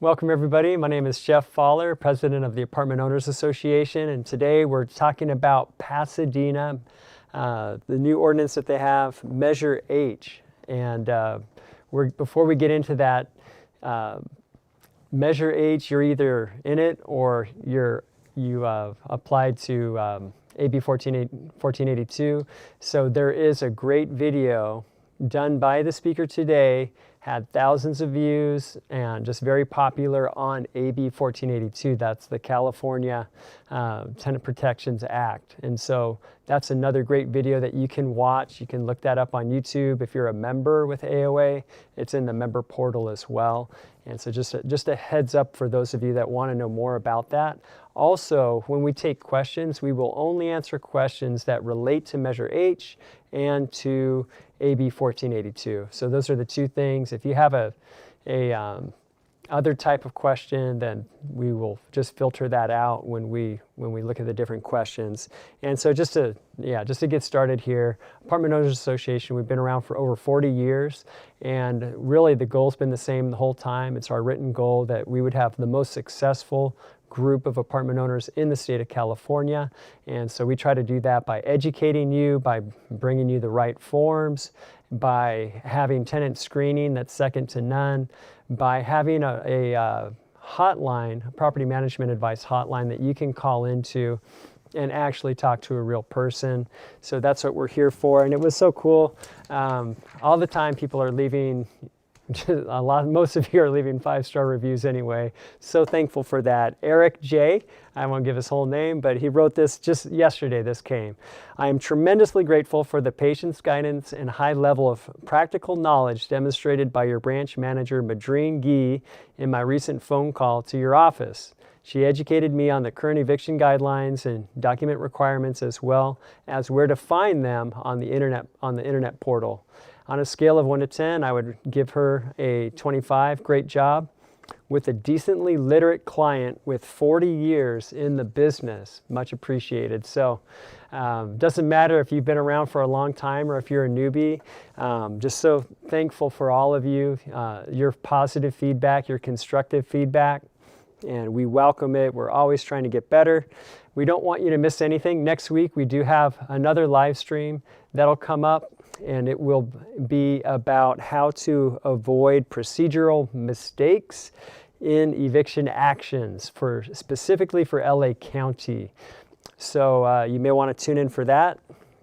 Welcome everybody. My name is Jeff Fowler, President of the Apartment Owners Association, and today we're talking about Pasadena, the new ordinance that they have, Measure H. And before we get into that, Measure H, you're either in it or you applied to AB 1482. So there is a great video done by the speaker today, had thousands of views and just very popular on AB 1482. That's the California Tenant Protections Act. And so that's another great video that you can watch. You can look that up on YouTube. If you're a member with AOA, it's in the member portal as well. And so just a heads up for those of you that want to know more about that. Also, when we take questions, we will only answer questions that relate to Measure H and to AB 1482. So those are the two things. If you have a other type of question, then we will just filter that out when we look at the different questions. And so just to get started here, Apartment Owners Association, we've been around for over 40 years, and really the goal's been the same the whole time. It's our written goal that we would have the most successful group of apartment owners in the state of California. And so we try to do that by educating you, by bringing you the right forms, by having tenant screening that's second to none, by having a hotline, a property management advice hotline that you can call into and actually talk to a real person. So that's what we're here for. And it was so cool. All the time people are leaving most of you are leaving 5-star reviews anyway. So thankful for that. Eric J., I won't give his whole name, but he wrote this just yesterday, this came. I am tremendously grateful for the patience, guidance, and high level of practical knowledge demonstrated by your branch manager, Madreen Gee, in my recent phone call to your office. She educated me on the current eviction guidelines and document requirements, as well as where to find them on the internet portal. On a scale of 1 to 10, I would give her a 25. Great job. With a decently literate client with 40 years in the business. Much appreciated. So doesn't matter if you've been around for a long time or if you're a newbie. Just so thankful for all of you, your positive feedback, your constructive feedback, and we welcome it. We're always trying to get better. We don't want you to miss anything. Next week, we do have another live stream that'll come up, and it will be about how to avoid procedural mistakes in eviction actions, specifically for LA County. So you may want to tune in for that,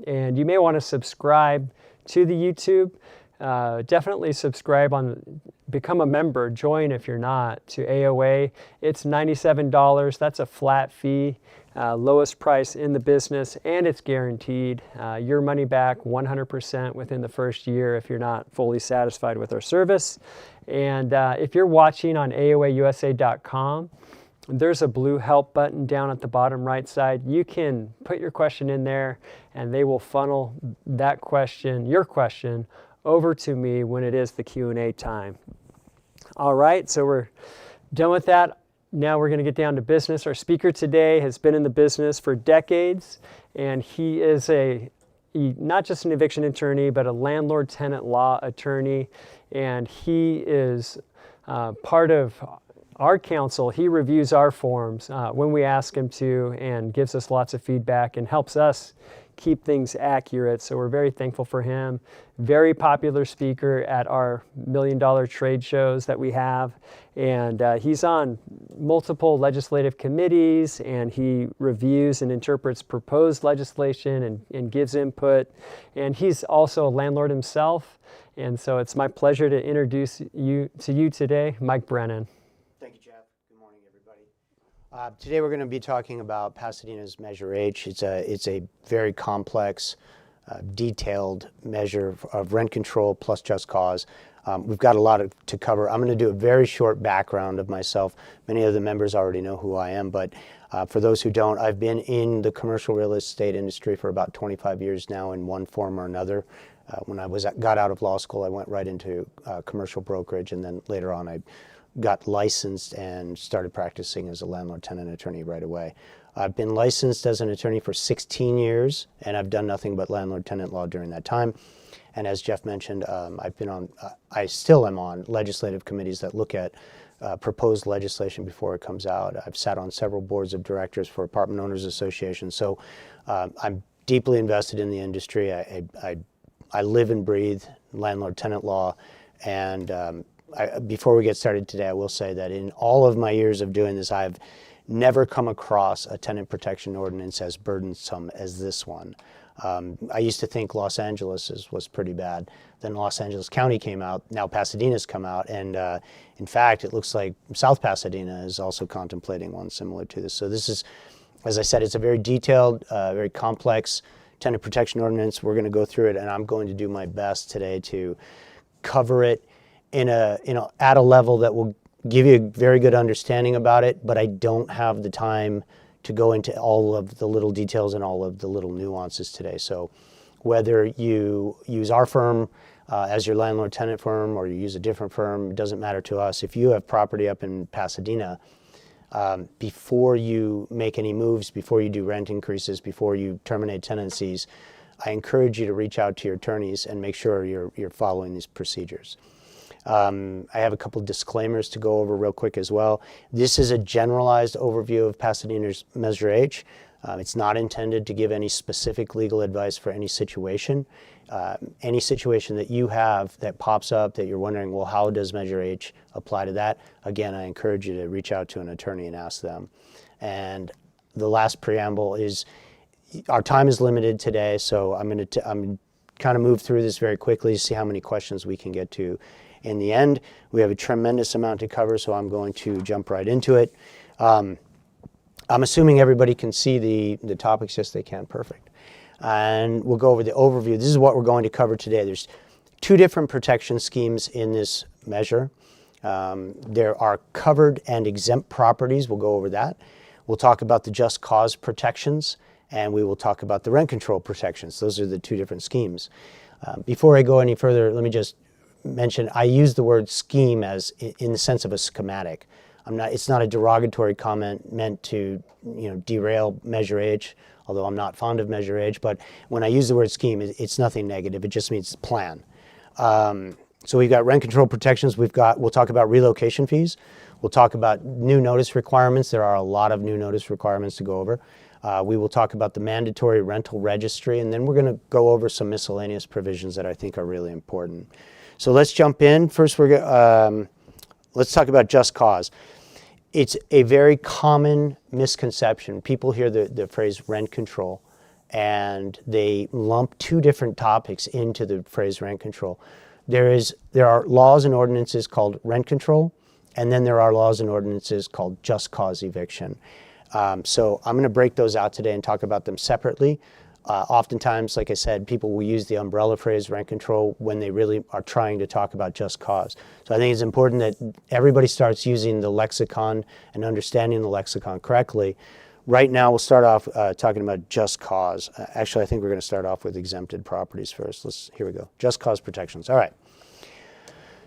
and you may want to subscribe to the YouTube. Definitely subscribe become a member, join if you're not, to AOA. It's $97, that's a flat fee, lowest price in the business, and it's guaranteed. Your money back 100% within the first year if you're not fully satisfied with our service. And if you're watching on AOAUSA.com, there's a blue help button down at the bottom right side. You can put your question in there and they will funnel that question, your question, over to me when it is the Q&A time. All right, so we're done with that. Now we're going to get down to business. Our speaker today has been in the business for decades, and he is not just an eviction attorney, but a landlord-tenant law attorney, and he is part of our council. He reviews our forms when we ask him to and gives us lots of feedback and helps us keep things accurate. So we're very thankful for him. Very popular speaker at our $1 million trade shows that we have. And he's on multiple legislative committees, and he reviews and interprets proposed legislation and gives input. And he's also a landlord himself. And so it's my pleasure to introduce you today, Mike Brennan. Thank you, Jeff. Good morning, everybody. Today we're going to be talking about Pasadena's Measure H. It's a very complex, detailed measure of rent control plus just cause. We've got a lot to cover. I'm going to do a very short background of myself. Many of the members already know who I am, but for those who don't, I've been in the commercial real estate industry for about 25 years now in one form or another. When I got out of law school, I went right into commercial brokerage, and then later on I got licensed and started practicing as a landlord-tenant attorney right away. I've been licensed as an attorney for 16 years, and I've done nothing but landlord-tenant law during that time. And as Jeff mentioned, I still am on legislative committees that look at proposed legislation before it comes out. I've sat on several boards of directors for apartment owners associations, so I'm deeply invested in the industry. I live and breathe landlord-tenant law, and before we get started today, I will say that in all of my years of doing this, I've never come across a tenant protection ordinance as burdensome as this one. I used to think Los Angeles was pretty bad. Then Los Angeles County came out. Now Pasadena's come out, and in fact, it looks like South Pasadena is also contemplating one similar to this. So this is, as I said, it's a very detailed, very complex tenant protection ordinance. We're going to go through it, and I'm going to do my best today to cover it at a level that will give you a very good understanding about it, but I don't have the time to go into all of the little details and all of the little nuances today. So whether you use our firm as your landlord-tenant firm or you use a different firm, it doesn't matter to us. If you have property up in Pasadena, before you make any moves, before you do rent increases, before you terminate tenancies, I encourage you to reach out to your attorneys and make sure you're following these procedures. I have a couple disclaimers to go over real quick as well. This is a generalized overview of Pasadena's Measure H. It's not intended to give any specific legal advice for any situation. Any situation that you have that pops up that you're wondering, well, how does Measure H apply to that? Again, I encourage you to reach out to an attorney and ask them. And the last preamble is, our time is limited today, so I'm kind of move through this very quickly to see how many questions we can get to. In the end, we have a tremendous amount to cover, so I'm going to jump right into it. I'm assuming everybody can see the topics. Yes, they can. Perfect. And we'll go over the overview. This is what we're going to cover today. There's two different protection schemes in this measure. There are covered and exempt properties. We'll go over that. We'll talk about the just cause protections, and we will talk about the rent control protections. Those are the two different schemes. Before I go any further, let me just mention, I use the word scheme as in the sense of a schematic. It's not a derogatory comment meant to, derail Measure H, although I'm not fond of Measure H, but when I use the word scheme, it's nothing negative. It just means plan. So we've got rent control protections. We'll talk about relocation fees. We'll talk about new notice requirements. There are a lot of new notice requirements to go over. We will talk about the mandatory rental registry, and then we're going to go over some miscellaneous provisions that I think are really important. So let's jump in. First, let's talk about just cause. It's a very common misconception. People hear the phrase rent control, and they lump two different topics into the phrase rent control. There are laws and ordinances called rent control, and then there are laws and ordinances called just cause eviction. So I'm going to break those out today and talk about them separately. Oftentimes, like I said, people will use the umbrella phrase rent control when they really are trying to talk about just cause. So I think it's important that everybody starts using the lexicon and understanding the lexicon correctly. Right now, we'll start off talking about just cause. Actually, I think we're going to start off with exempted properties first. Here we go. Just cause protections. All right.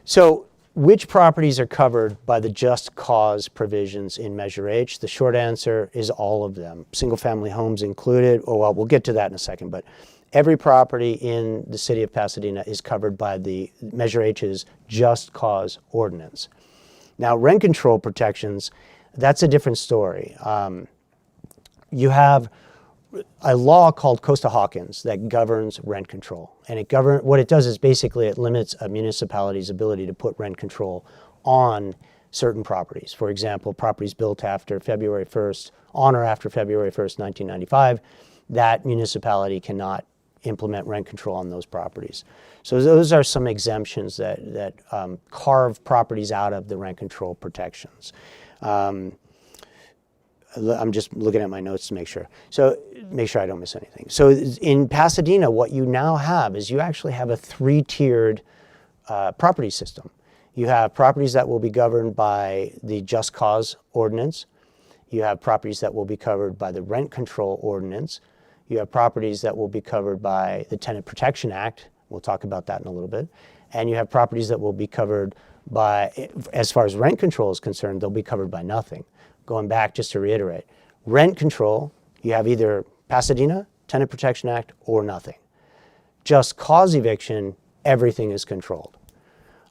So which properties are covered by the just cause provisions in Measure H? The short answer is all of them, single-family homes included. Oh, well, we'll get to that in a second, but every property in the city of Pasadena is covered by the Measure H's just cause ordinance. Now, rent control protections, that's a different story. You have a law called Costa-Hawkins that governs rent control. And what it does is basically it limits a municipality's ability to put rent control on certain properties. For example, properties built after February 1st, on or after February 1st, 1995, that municipality cannot implement rent control on those properties. So those are some exemptions that carve properties out of the rent control protections. I'm just looking at my notes to make sure. So make sure I don't miss anything. So in Pasadena, what you now have is you actually have a three-tiered property system. You have properties that will be governed by the just cause ordinance. You have properties that will be covered by the rent control ordinance. You have properties that will be covered by the Tenant Protection Act. We'll talk about that in a little bit. And you have properties that will be covered by, as far as rent control is concerned, they'll be covered by nothing. Going back, just to reiterate, rent control, you have either Pasadena, Tenant Protection Act, or nothing. Just cause eviction, everything is controlled.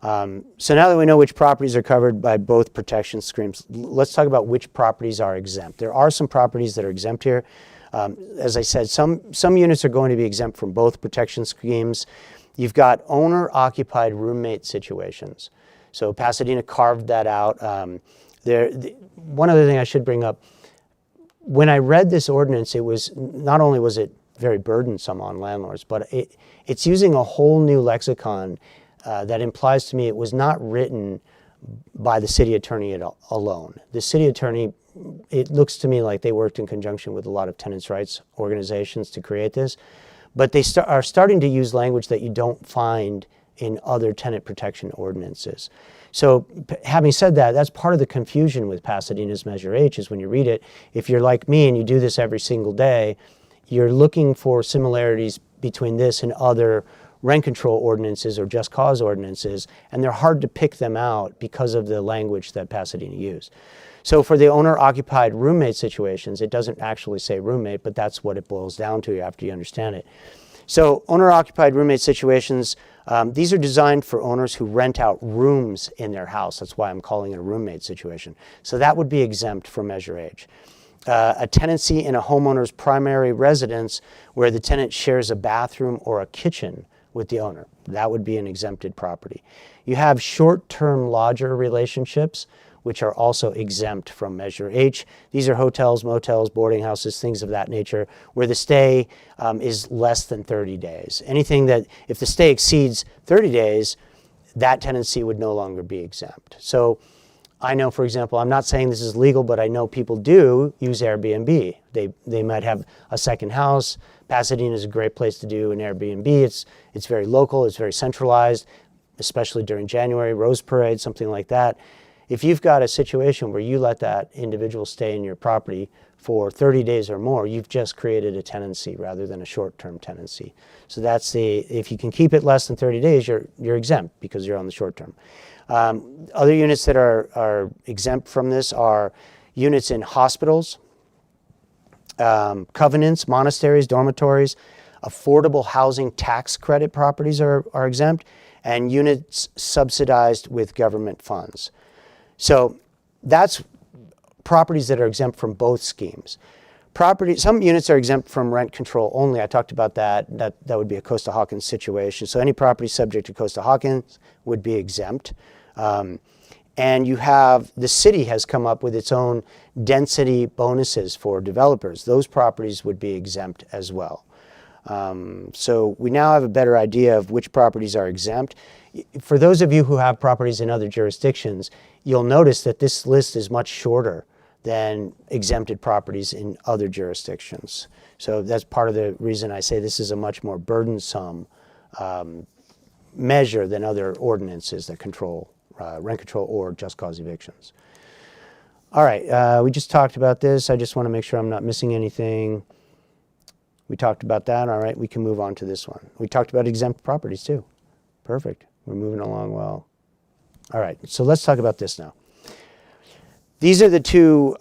So now that we know which properties are covered by both protection schemes, let's talk about which properties are exempt. There are some properties that are exempt here. As I said, some units are going to be exempt from both protection schemes. You've got owner-occupied roommate situations. So Pasadena carved that out. One other thing I should bring up, when I read this ordinance, it was not only was it very burdensome on landlords, but it's using a whole new lexicon that implies to me it was not written by the city attorney alone. The city attorney, it looks to me like they worked in conjunction with a lot of tenants' rights organizations to create this, but they are starting to use language that you don't find in other tenant protection ordinances. So having said that, that's part of the confusion with Pasadena's Measure H is when you read it, if you're like me and you do this every single day, you're looking for similarities between this and other rent control ordinances or just cause ordinances, and they're hard to pick them out because of the language that Pasadena used. So for the owner-occupied roommate situations, it doesn't actually say roommate, but that's what it boils down to after you understand it. So owner-occupied roommate situations, these are designed for owners who rent out rooms in their house. That's why I'm calling it a roommate situation. So that would be exempt from Measure H. A tenancy in a homeowner's primary residence where the tenant shares a bathroom or a kitchen with the owner. That would be an exempted property. You have short-term lodger relationships, which are also exempt from Measure H. These are hotels, motels, boarding houses, things of that nature, where the stay is less than 30 days. Anything that, if the stay exceeds 30 days, that tenancy would no longer be exempt. So I know, for example, I'm not saying this is legal, but I know people do use Airbnb. They might have a second house. Pasadena is a great place to do an Airbnb. It's very local, it's very centralized, especially during January, Rose Parade, something like that. If you've got a situation where you let that individual stay in your property for 30 days or more, you've just created a tenancy rather than a short-term tenancy. So that's if you can keep it less than 30 days, you're exempt because you're on the short term. Other units that are exempt from this are units in hospitals, covenants, monasteries, dormitories, affordable housing tax credit properties are exempt, and units subsidized with government funds. So that's properties that are exempt from both schemes. Some units are exempt from rent control only. I talked about that. That would be a Costa-Hawkins situation. So any property subject to Costa-Hawkins would be exempt. And you have, the city has come up with its own density bonuses for developers. Those properties would be exempt as well. So we now have a better idea of which properties are exempt. For those of you who have properties in other jurisdictions, you'll notice that this list is much shorter than exempted properties in other jurisdictions. So that's part of the reason I say this is a much more burdensome measure than other ordinances that control rent control or just cause evictions. All right, we just talked about this. I just want to make sure I'm not missing anything. We talked about that. All right, we can move on to this one. We talked about exempt properties too. Perfect. We're moving along well. All right, so let's talk about this now. These are the two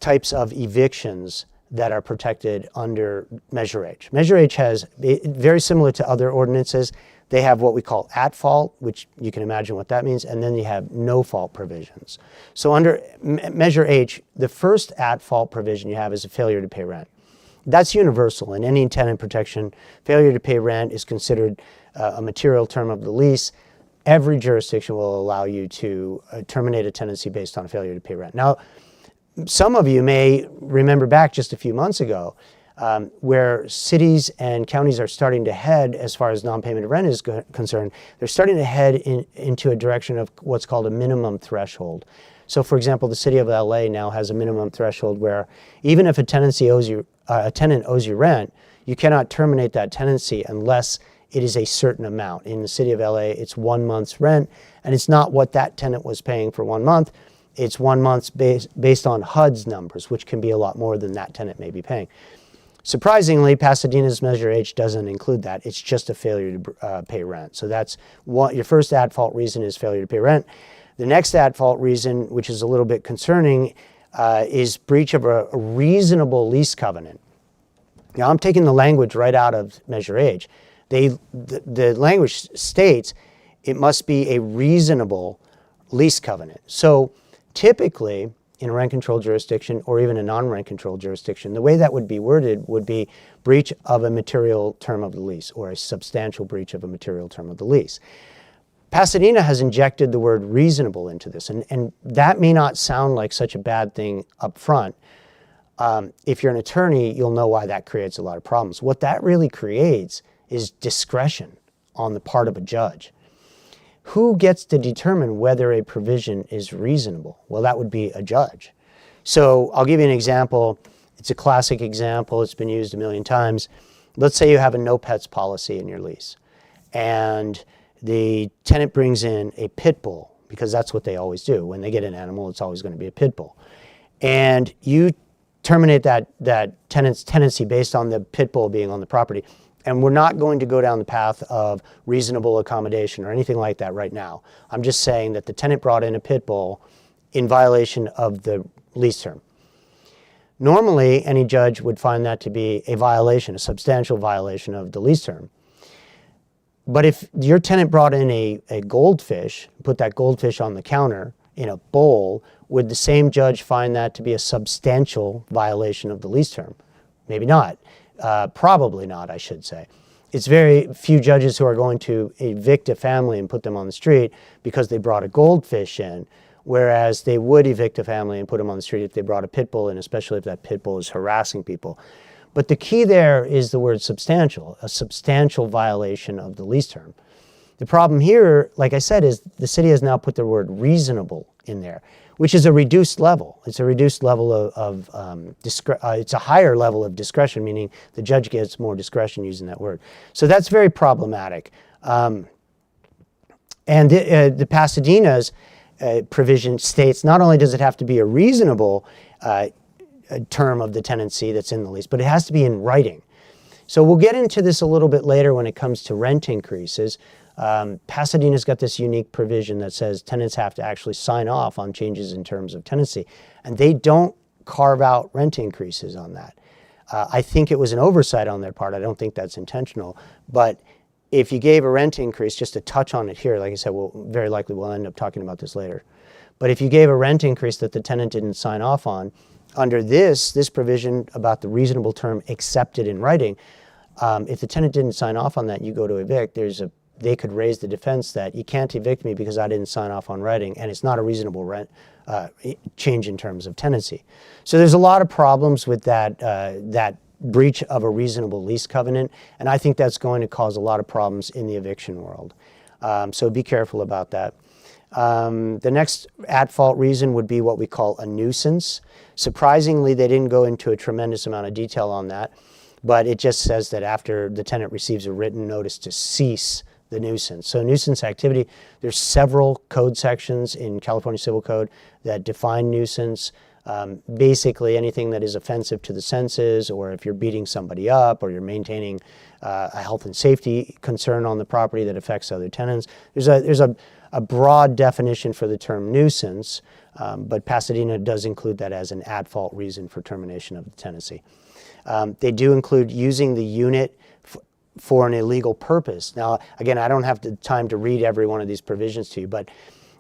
types of evictions that are protected under Measure H. Measure H has, very similar to other ordinances, they have what we call at fault, which you can imagine what that means, and then you have no fault provisions. So under Measure H, the first at fault provision you have is a failure to pay rent. That's universal. In any tenant protection, failure to pay rent is considered a material term of the lease. Every jurisdiction will allow you to terminate a tenancy based on failure to pay rent. Now, some of you may remember back just a few months ago where cities and counties are starting to head, as far as non-payment of rent is concerned, they're starting to head into a direction of what's called a minimum threshold. So, for example, the city of LA now has a minimum threshold where even if a tenant owes you rent, you cannot terminate that tenancy unless it is a certain amount. In the city of LA, it's 1 month's rent, and it's not what that tenant was paying for 1 month. It's 1 month's based on HUD's numbers, which can be a lot more than that tenant may be paying. Surprisingly, Pasadena's Measure H doesn't include that. It's just a failure to pay rent. So that's your first at-fault reason is failure to pay rent. The next at-fault reason, which is a little bit concerning, is breach of a reasonable lease covenant. Now, I'm taking the language right out of Measure H. The language states it must be a reasonable lease covenant. So typically, in a rent control jurisdiction or even a non-rent control jurisdiction, the way that would be worded would be breach of a material term of the lease or a substantial breach of a material term of the lease. Pasadena has injected the word reasonable into this, and that may not sound like such a bad thing up front. If you're an attorney, you'll know why that creates a lot of problems. What that really creates is discretion on the part of a judge. Who gets to determine whether a provision is reasonable? Well, that would be a judge. So I'll give you an example. It's a classic example. It's been used a million times. Let's say you have a no pets policy in your lease, and the tenant brings in a pit bull, because that's what they always do. When they get an animal, it's always going to be a pit bull. And you terminate that tenant's tenancy based on the pit bull being on the property. And we're not going to go down the path of reasonable accommodation or anything like that right now. I'm just saying that the tenant brought in a pit bull in violation of the lease term. Normally, any judge would find that to be a violation, a substantial violation of the lease term. But if your tenant brought in a goldfish, put that goldfish on the counter in a bowl, would the same judge find that to be a substantial violation of the lease term? Maybe not. Probably not, I should say. It's very few judges who are going to evict a family and put them on the street because they brought a goldfish in, whereas they would evict a family and put them on the street if they brought a pit bull in, especially if that pit bull is harassing people. But the key there is the word substantial, a substantial violation of the lease term. The problem here, like I said, is the city has now put the word reasonable in there, which is a reduced level. It's a reduced level it's a higher level of discretion, meaning the judge gets more discretion using that word. So that's very problematic. And the Pasadena's provision states not only does it have to be a reasonable term of the tenancy that's in the lease, but it has to be in writing. So we'll get into this a little bit later when it comes to rent increases. Pasadena's got this unique provision that says tenants have to actually sign off on changes in terms of tenancy, and they don't carve out rent increases on that. I think it was an oversight on their part. I don't think that's intentional, but if you gave a rent increase, just to touch on it here, like I said, very likely we'll end up talking about this later. But if you gave a rent increase that the tenant didn't sign off on, under this provision about the reasonable term accepted in writing, if the tenant didn't sign off on that and you go to evict, they could raise the defense that you can't evict me because I didn't sign off on writing, and it's not a reasonable rent change in terms of tenancy. So there's a lot of problems with that breach of a reasonable lease covenant, and I think that's going to cause a lot of problems in the eviction world. So be careful about that. The next at-fault reason would be what we call a nuisance. Surprisingly, they didn't go into a tremendous amount of detail on that, but it just says that after the tenant receives a written notice to cease the nuisance. So nuisance activity, there's several code sections in California Civil Code that define nuisance. Basically anything that is offensive to the senses, or if you're beating somebody up, or you're maintaining a health and safety concern on the property that affects other tenants. There's a broad definition for the term nuisance, but Pasadena does include that as an at-fault reason for termination of the tenancy. They do include using the unit for an illegal purpose. Now, again, I don't have the time to read every one of these provisions to you, but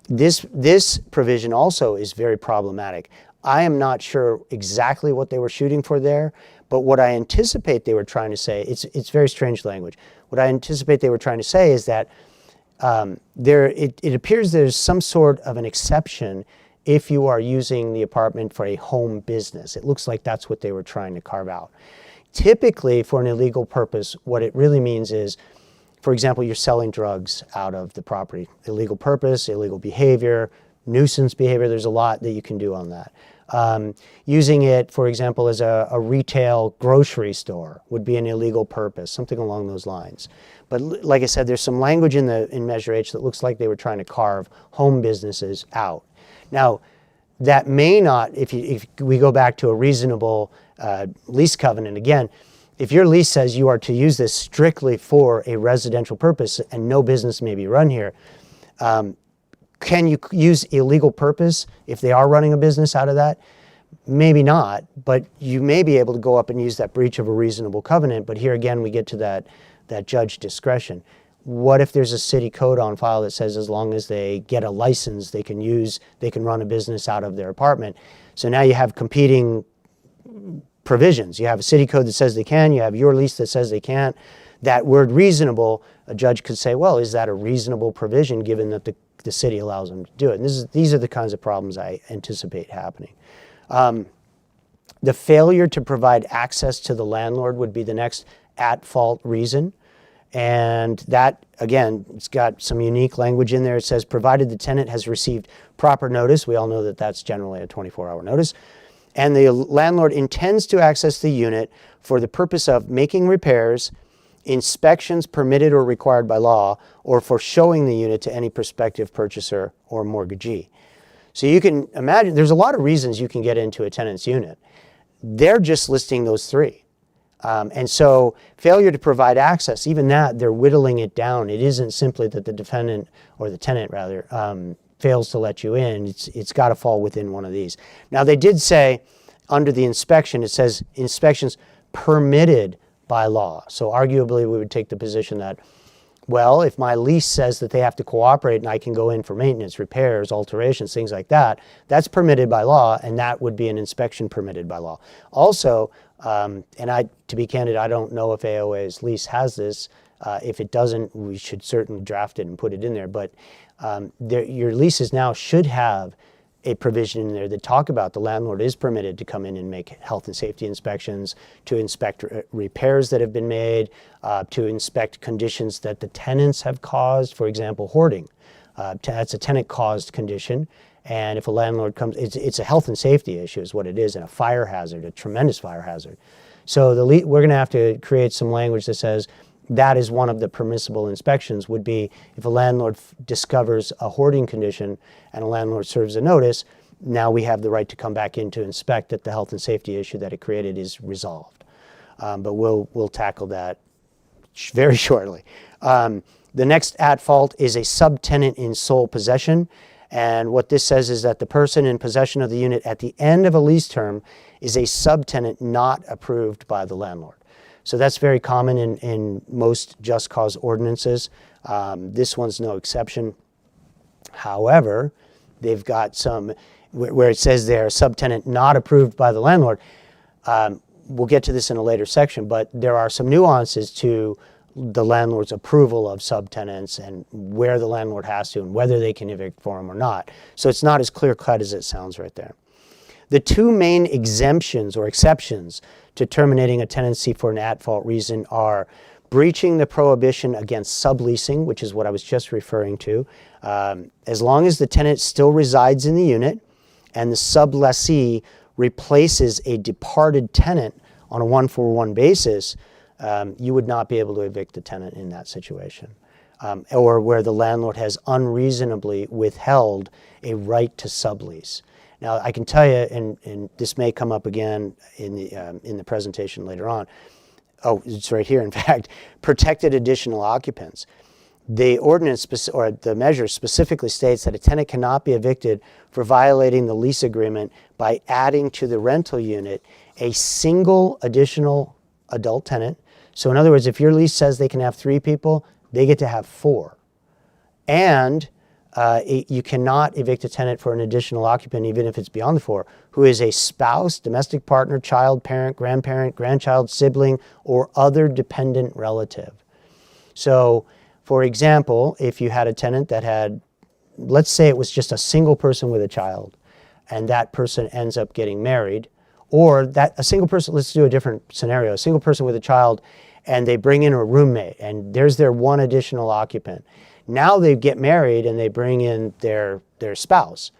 this provision also is very problematic. I am not sure exactly what they were shooting for there, but what I anticipate they were trying to say, it's very strange language. What I anticipate they were trying to say is that it appears there's some sort of an exception if you are using the apartment for a home business. It looks like that's what they were trying to carve out. Typically, for an illegal purpose, what it really means is, for example, you're selling drugs out of the property. Illegal purpose, illegal behavior, nuisance behavior, there's a lot that you can do on that. Using it, for example, as a retail grocery store would be an illegal purpose, something along those lines. But like I said, there's some language in Measure H that looks like they were trying to carve home businesses out. Now, that may not, if we go back to a reasonable lease covenant, again, if your lease says you are to use this strictly for a residential purpose and no business may be run here, can you use illegal purpose if they are running a business out of that? Maybe not, but you may be able to go up and use that breach of a reasonable covenant. But here again, we get to that judge discretion. what if there's a city code on file that says as long as they get a license, they can run a business out of their apartment? So now you have competing provisions. You have a city code that says they can, you have your lease that says they can't. That word reasonable, a judge could say, well, is that a reasonable provision given that the city allows them to do it? And these are the kinds of problems I anticipate happening. The failure to provide access to the landlord would be the next at-fault reason. And that, again, it's got some unique language in there. It says, provided the tenant has received proper notice. We all know that that's generally a 24-hour notice. And the landlord intends to access the unit for the purpose of making repairs, inspections permitted or required by law, or for showing the unit to any prospective purchaser or mortgagee. So you can imagine there's a lot of reasons you can get into a tenant's unit. They're just listing those three. And so failure to provide access, even that, they're whittling it down. It isn't simply that the defendant, or the tenant rather, fails to let you in. It's got to fall within one of these. Now they did say under the inspection, it says inspections permitted by law. So arguably we would take the position that, well, if my lease says that they have to cooperate and I can go in for maintenance, repairs, alterations, things like that, that's permitted by law, and that would be an inspection permitted by law. Also, and to be candid, I don't know if AOA's lease has this. If it doesn't, we should certainly draft it and put it in there. But your leases now should have a provision in there that talk about the landlord is permitted to come in and make health and safety inspections, to inspect repairs that have been made, to inspect conditions that the tenants have caused, for example, hoarding. That's a tenant-caused condition. And if a landlord comes, it's a health and safety issue is what it is, and a fire hazard, a tremendous fire hazard. So we're going to have to create some language that says that is one of the permissible inspections, would be if a landlord discovers a hoarding condition and a landlord serves a notice, now we have the right to come back in to inspect that the health and safety issue that it created is resolved. But we'll tackle that very shortly. The next at fault is a subtenant in sole possession. And what this says is that the person in possession of the unit at the end of a lease term is a subtenant not approved by the landlord. So that's very common in most just cause ordinances. This one's no exception. However, they've got some where it says they're a subtenant not approved by the landlord. We'll get to this in a later section, but there are some nuances to the landlord's approval of subtenants and where the landlord has to and whether they can evict for them or not. So it's not as clear-cut as it sounds right there. The two main exemptions or exceptions to terminating a tenancy for an at-fault reason are breaching the prohibition against subleasing, which is what I was just referring to. As long as the tenant still resides in the unit and the sublessee replaces a departed tenant on a one-for-one basis, you would not be able to evict the tenant in that situation. Or where the landlord has unreasonably withheld a right to sublease. Now, I can tell you, and this may come up again in the presentation later on. Oh, it's right here, in fact, protected additional occupants. The ordinance or the measure specifically states that a tenant cannot be evicted for violating the lease agreement by adding to the rental unit a single additional adult tenant. So in other words, if your lease says they can have 3 people, they get to have 4. And you cannot evict a tenant for an additional occupant, even if it's beyond the 4, who is a spouse, domestic partner, child, parent, grandchild, sibling, or other dependent relative. So, for example, if you had a tenant that had, let's say it was just a single person with a child, and that person ends up getting married, or that a single person, let's do a different scenario, a single person with a child, and they bring in a roommate, and there's their one additional occupant. Now they get married and they bring in their spouse.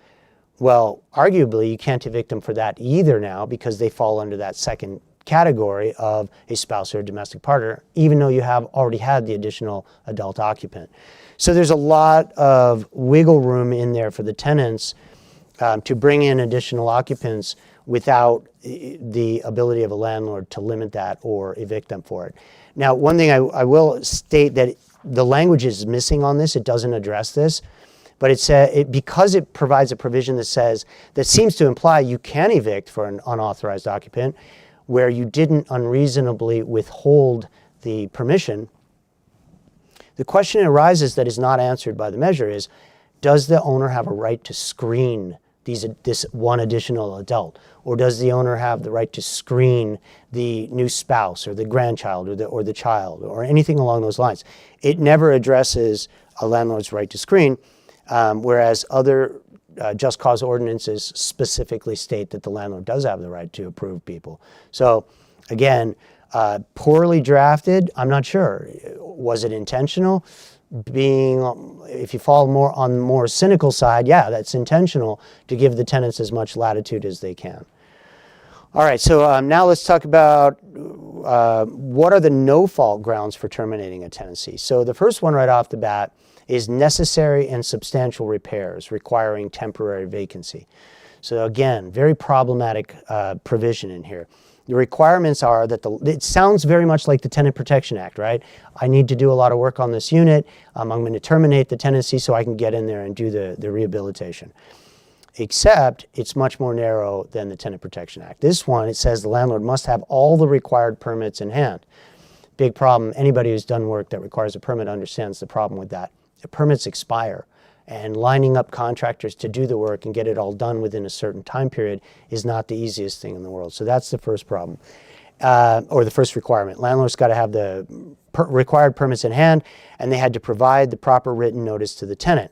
Well, arguably you can't evict them for that either now because they fall under that second category of a spouse or a domestic partner, even though you have already had the additional adult occupant. So there's a lot of wiggle room in there for the tenants to bring in additional occupants without the ability of a landlord to limit that or evict them for it. Now, one thing I will state that the language is missing on this. It doesn't address this, but because it provides a provision that seems to imply you can evict for an unauthorized occupant where you didn't unreasonably withhold the permission. The question arises that is not answered by the measure is, does the owner have a right to screen this one additional adult? Or does the owner have the right to screen the new spouse or the grandchild or the child or anything along those lines? It never addresses a landlord's right to screen, whereas other just cause ordinances specifically state that the landlord does have the right to approve people. So again, poorly drafted, I'm not sure. Was it intentional? If you fall more on the more cynical side, yeah, that's intentional to give the tenants as much latitude as they can. All right, so now let's talk about what are the no-fault grounds for terminating a tenancy. So the first one right off the bat is necessary and substantial repairs requiring temporary vacancy. So again, very problematic provision in here. The requirements are that it sounds very much like the Tenant Protection Act, right? I need to do a lot of work on this unit. I'm going to terminate the tenancy so I can get in there and do the rehabilitation. Except it's much more narrow than the Tenant Protection Act. This one, it says the landlord must have all the required permits in hand. Big problem. Anybody who's done work that requires a permit understands the problem with that. The permits expire, and lining up contractors to do the work and get it all done within a certain time period is not the easiest thing in the world. So that's the first problem, or the first requirement. Landlords got to have the required permits in hand, and they had to provide the proper written notice to the tenant.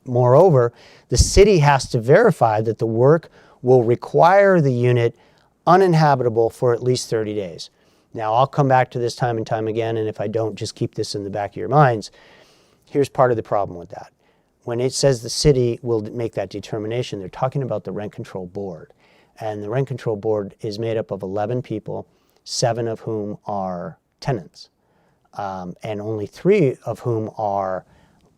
Moreover, the city has to verify that the work will require the unit uninhabitable for at least 30 days. Now, I'll come back to this time and time again, and if I don't, just keep this in the back of your minds. Here's part of the problem with that. When it says the city will make that determination, they're talking about the Rent Control Board. And the Rent Control Board is made up of 11 people, 7 of whom are tenants, and only 3 of whom are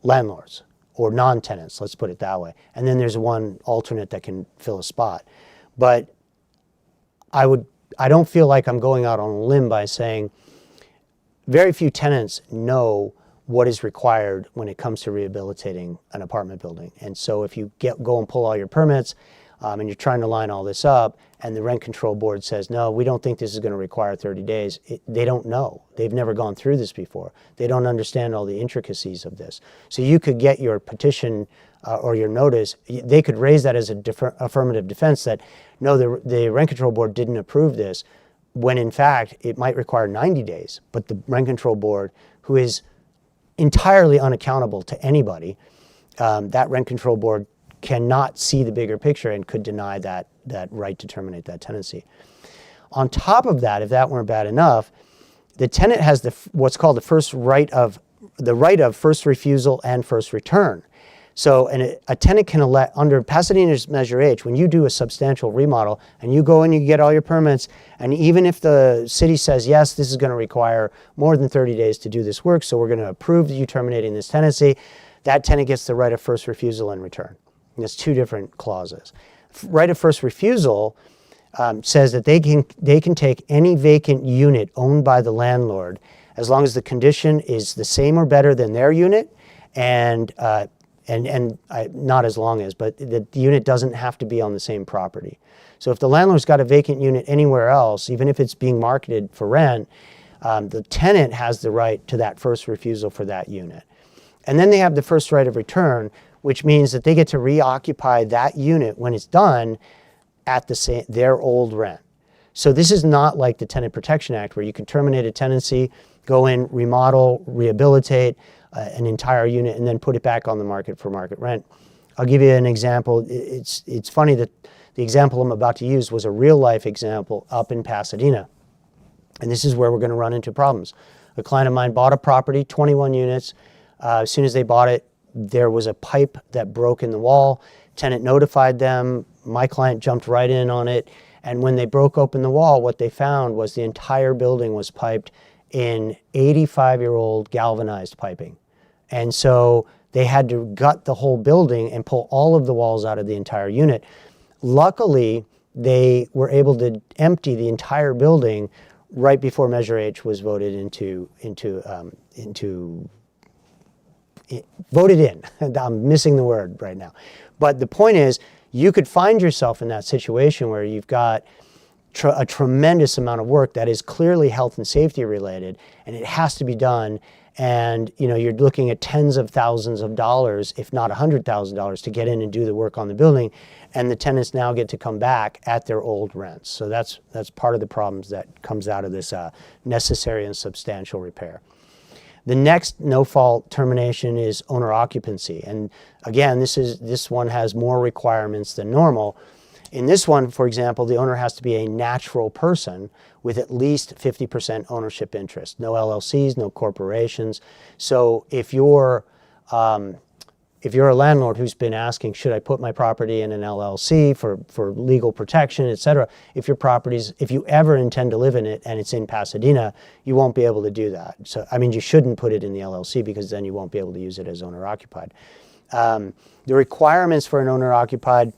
landlords or non-tenants, let's put it that way. And then there's one alternate that can fill a spot. But I don't feel like I'm going out on a limb by saying very few tenants know what is required when it comes to rehabilitating an apartment building. And so if you go and pull all your permits and you're trying to line all this up and the Rent Control Board says, no, we don't think this is going to require 30 days, they don't know. They've never gone through this before. They don't understand all the intricacies of this. So you could get your petition or your notice, they could raise that as a affirmative defense that, no, the Rent Control Board didn't approve this, when in fact it might require 90 days. But the Rent Control Board, who is entirely unaccountable to anybody, that Rent Control Board cannot see the bigger picture and could deny that right to terminate that tenancy. On top of that, if that weren't bad enough, the tenant has what's called the right of first refusal and first return. So a tenant can elect, under Pasadena's Measure H, when you do a substantial remodel and you go and you get all your permits, and even if the city says, yes, this is going to require more than 30 days to do this work, so we're going to approve you terminating this tenancy, that tenant gets the right of first refusal and return. And there's 2 different clauses. Right of first refusal says that they can take any vacant unit owned by the landlord as long as the condition is the same or better than their unit, and not as long as, but the unit doesn't have to be on the same property. So if the landlord's got a vacant unit anywhere else, even if it's being marketed for rent, the tenant has the right to that first refusal for that unit. And then they have the first right of return, which means that they get to reoccupy that unit when it's done at their old rent. So this is not like the Tenant Protection Act, where you can terminate a tenancy, go in, remodel, rehabilitate an entire unit, and then put it back on the market for market rent. I'll give you an example. It's funny that the example I'm about to use was a real life example up in Pasadena. And this is where we're going to run into problems. A client of mine bought a property, 21 units. As soon as they bought it, there was a pipe that broke in the wall. Tenant notified them. My client jumped right in on it. And when they broke open the wall, what they found was the entire building was piped in 85-year-old galvanized piping. And so they had to gut the whole building and pull all of the walls out of the entire unit. Luckily, they were able to empty the entire building right before Measure H was voted voted in. I'm missing the word right now. But the point is, you could find yourself in that situation where you've got a tremendous amount of work that is clearly health and safety related, and it has to be done, And you're looking at tens of thousands of dollars, if not $100,000, to get in and do the work on the building, and the tenants now get to come back at their old rents. So that's part of the problems that comes out of this necessary and substantial repair. The next no-fault termination is owner occupancy, and again, this one has more requirements than normal. In this one, for example, the owner has to be a natural person with at least 50% ownership interest. No LLCs, no corporations. So if you're a landlord who's been asking, should I put my property in an LLC for legal protection, et cetera, if you ever intend to live in it and it's in Pasadena, you won't be able to do that. So, you shouldn't put it in the LLC because then you won't be able to use it as owner-occupied. The requirements for an owner-occupied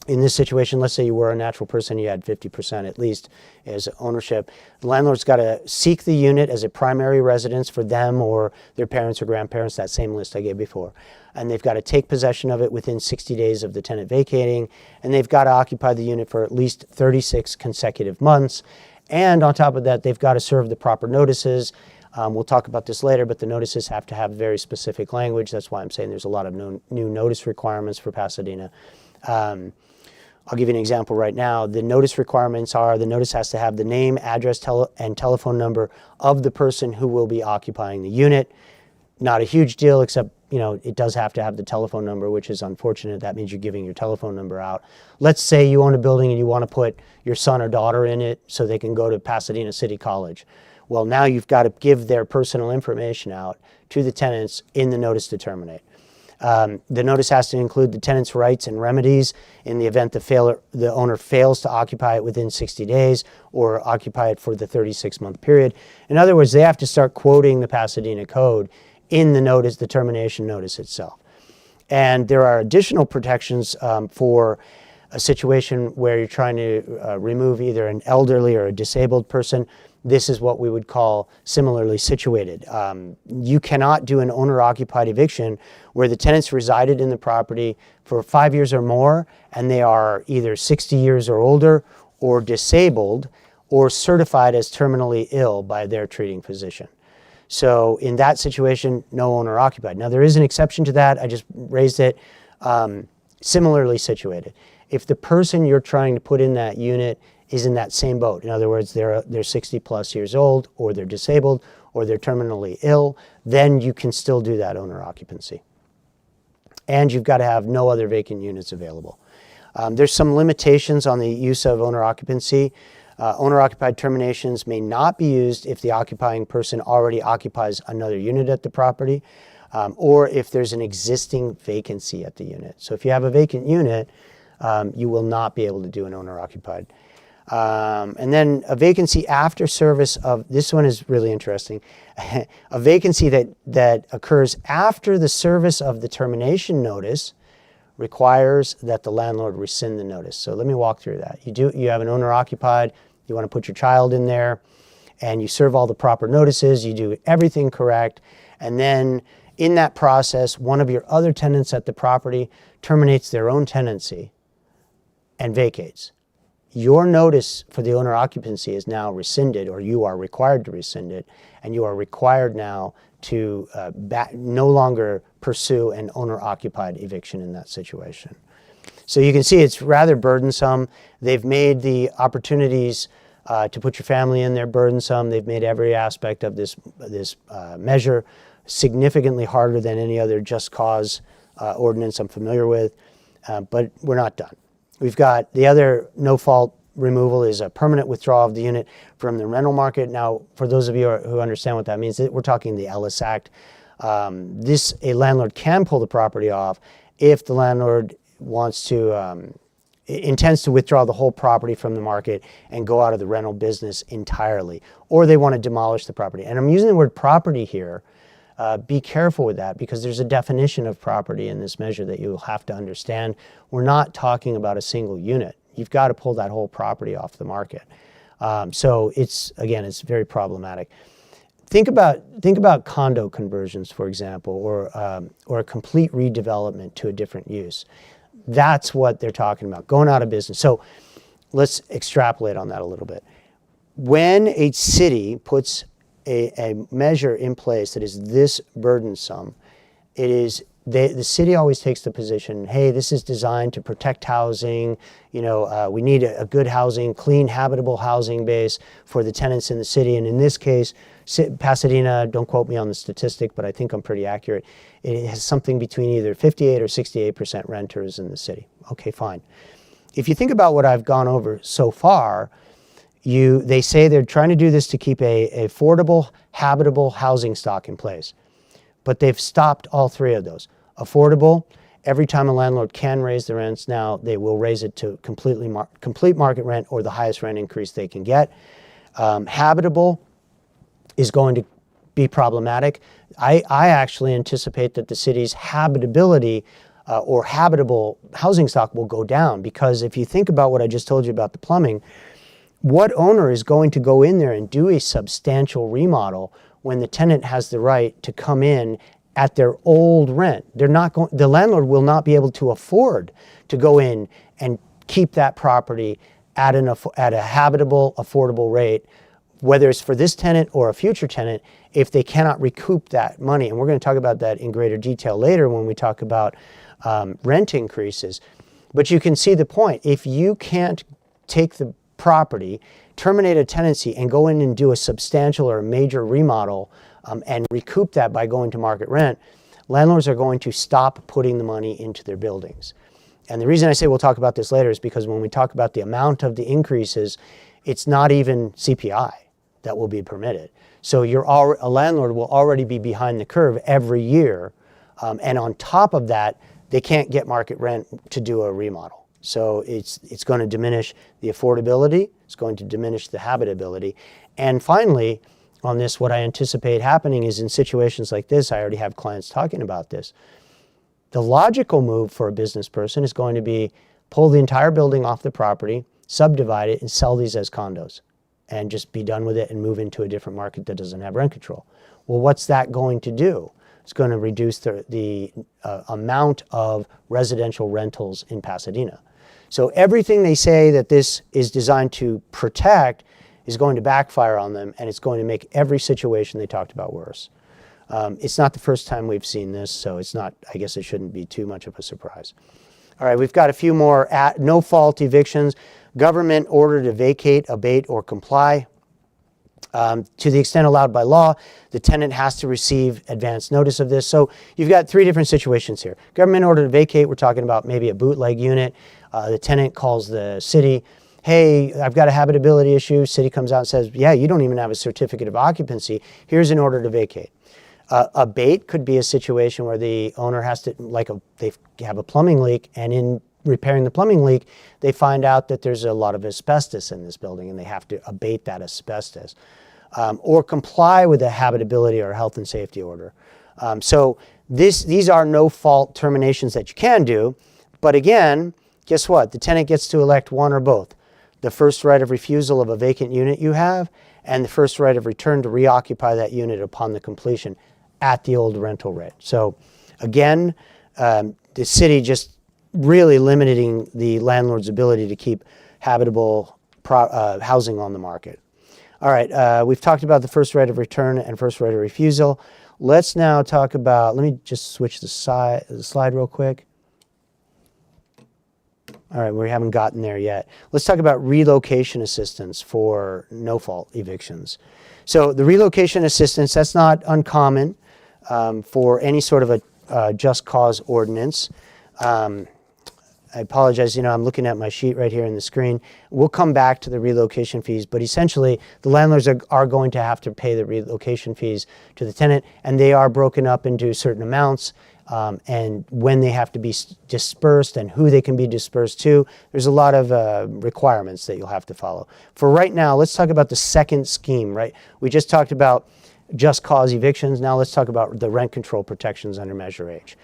in this situation, let's say you were a natural person, you had 50% at least as ownership. The landlord's got to seek the unit as a primary residence for them or their parents or grandparents, that same list I gave before. And they've got to take possession of it within 60 days of the tenant vacating, and they've got to occupy the unit for at least 36 consecutive months. And on top of that, they've got to serve the proper notices. We'll talk about this later, but the notices have to have very specific language. That's why I'm saying there's a lot of new notice requirements for Pasadena. I'll give you an example right now. The notice requirements are the notice has to have the name, address, and telephone number of the person who will be occupying the unit. Not a huge deal, except it does have to have the telephone number, which is unfortunate. That means you're giving your telephone number out. Let's say you own a building and you want to put your son or daughter in it so they can go to Pasadena City College. Well, now you've got to give their personal information out to the tenants in the notice to terminate. The notice has to include the tenant's rights and remedies in the event the owner fails to occupy it within 60 days or occupy it for the 36-month period. In other words, they have to start quoting the Pasadena Code in the notice, the termination notice itself. And there are additional protections for a situation where you're trying to remove either an elderly or a disabled person. This is what we would call similarly situated. You cannot do an owner-occupied eviction where the tenants resided in the property for 5 years or more, and they are either 60 years or older, or disabled, or certified as terminally ill by their treating physician. So in that situation, no owner-occupied. Now there is an exception to that. I just raised it. Similarly situated. If the person you're trying to put in that unit is in that same boat. In other words, they're 60 plus years old, or they're disabled, or they're terminally ill, then you can still do that owner occupancy. And you've got to have no other vacant units available. There's some limitations on the use of owner occupancy. Owner-occupied terminations may not be used if the occupying person already occupies another unit at the property, or if there's an existing vacancy at the unit. So if you have a vacant unit, you will not be able to do an owner-occupied. And then a vacancy after service of, this one is really interesting, a vacancy that occurs after the service of the termination notice requires that the landlord rescind the notice. So let me walk through that. You have an owner occupied, you want to put your child in there, and you serve all the proper notices, you do everything correct, and then in that process, one of your other tenants at the property terminates their own tenancy and vacates. Your notice for the owner occupancy is now rescinded, or you are required to rescind it, and you are required now to no longer pursue an owner-occupied eviction in that situation. So you can see it's rather burdensome. They've made the opportunities to put your family in there burdensome. They've made every aspect of this measure significantly harder than any other just cause ordinance I'm familiar with, but we're not done. We've got the other no-fault removal is a permanent withdrawal of the unit from the rental market. Now, for those of you who understand what that means, we're talking the Ellis Act. A landlord can pull the property off if the landlord wants to, intends to withdraw the whole property from the market and go out of the rental business entirely, or they want to demolish the property. And I'm using the word property here. Be careful with that, because there's a definition of property in this measure that you'll have to understand. We're not talking about a single unit. You've got to pull that whole property off the market. So it's very problematic. Think about condo conversions, for example, or a complete redevelopment to a different use. That's what they're talking about, going out of business. So let's extrapolate on that a little bit. When a city puts a measure in place that is this burdensome, it is the city always takes the position, hey, this is designed to protect housing. We need a good housing, clean, habitable housing base for the tenants in the city. And in this case, Pasadena, don't quote me on the statistic, but I think I'm pretty accurate. It has something between either 58 or 68% renters in the city. Okay, fine. If you think about what I've gone over so far, they say they're trying to do this to keep a affordable, habitable housing stock in place. But they've stopped all three of those. Affordable, every time a landlord can raise the rents now, they will raise it to complete market rent or the highest rent increase they can get. Habitable is going to be problematic. I actually anticipate that the city's habitability or habitable housing stock will go down, because if you think about what I just told you about the plumbing, what owner is going to go in there and do a substantial remodel when the tenant has the right to come in at their old rent? The landlord will not be able to afford to go in and keep that property at a habitable, affordable rate, whether it's for this tenant or a future tenant, if they cannot recoup that money. And we're going to talk about that in greater detail later when we talk about rent increases. But you can see the point. If you can't take the property, terminate a tenancy, and go in and do a substantial or a major remodel and recoup that by going to market rent, landlords are going to stop putting the money into their buildings. And the reason I say we'll talk about this later is because when we talk about the amount of the increases, it's not even CPI that will be permitted. So a landlord will already be behind the curve every year. And on top of that, they can't get market rent to do a remodel. So it's going to diminish the affordability, it's going to diminish the habitability. And finally, on this, what I anticipate happening is in situations like this, I already have clients talking about this, the logical move for a business person is going to be pull the entire building off the property, subdivide it, and sell these as condos, and just be done with it and move into a different market that doesn't have rent control. Well, what's that going to do? It's going to reduce the amount of residential rentals in Pasadena. So everything they say that this is designed to protect is going to backfire on them, and it's going to make every situation they talked about worse. It's not the first time we've seen this, so I guess it shouldn't be too much of a surprise. All right, we've got a few more no-fault evictions. Government order to vacate, abate, or comply. To the extent allowed by law, the tenant has to receive advance notice of this. So you've got three different situations here. Government order to vacate, we're talking about maybe a bootleg unit. The tenant calls the city, hey, I've got a habitability issue. City comes out and says, yeah, you don't even have a certificate of occupancy. Here's an order to vacate. Abate could be a situation where the owner has to, they have a plumbing leak, and in repairing the plumbing leak, they find out that there's a lot of asbestos in this building and they have to abate that asbestos. Or comply with a habitability or health and safety order. So these are no-fault terminations that you can do, but again, guess what? The tenant gets to elect one or both. The first right of refusal of a vacant unit you have, and the first right of return to reoccupy that unit upon the completion at the old rental rate. So again, the city just really limiting the landlord's ability to keep habitable housing on the market. All right, we've talked about the first right of return and first right of refusal. Let's now talk about, let me just switch the slide real quick. All right, we haven't gotten there yet. Let's talk about relocation assistance for no-fault evictions. So the relocation assistance, that's not uncommon for any sort of a just cause ordinance. I apologize, I'm looking at my sheet right here on the screen. We'll come back to the relocation fees, but essentially the landlords are going to have to pay the relocation fees to the tenant, and they are broken up into certain amounts, and when they have to be dispersed and who they can be dispersed to. There's a lot of requirements that you'll have to follow. For right now, let's talk about the second scheme, right? We just talked about just cause evictions. Now let's talk about the rent control protections under Measure H.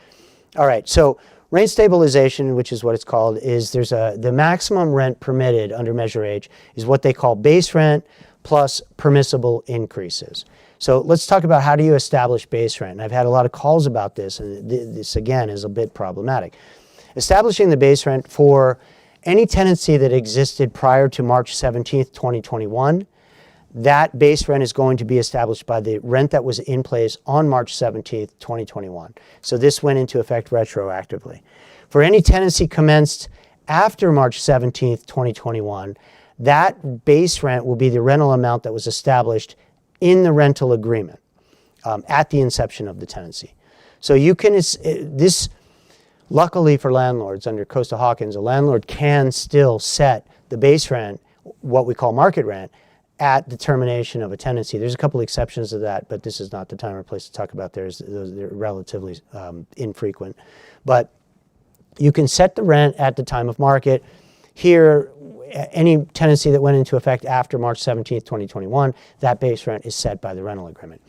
All right, so rent stabilization, which is what it's called, is the maximum rent permitted under Measure H is what they call base rent plus permissible increases. So let's talk about how do you establish base rent. And I've had a lot of calls about this, and this again is a bit problematic. Establishing the base rent for any tenancy that existed prior to March 17th, 2021, that base rent is going to be established by the rent that was in place on March 17th, 2021. So this went into effect retroactively. For any tenancy commenced after March 17th, 2021, that base rent will be the rental amount that was established in the rental agreement at the inception of the tenancy. So you can, luckily for landlords under Costa-Hawkins, a landlord can still set the base rent, what we call market rent, at the termination of a tenancy. There's a couple exceptions to that, but this is not the time or place to talk about those. They're relatively infrequent. But you can set the rent at the time of market. Here, any tenancy that went into effect after March 17th, 2021, that base rent is set by the rental agreement.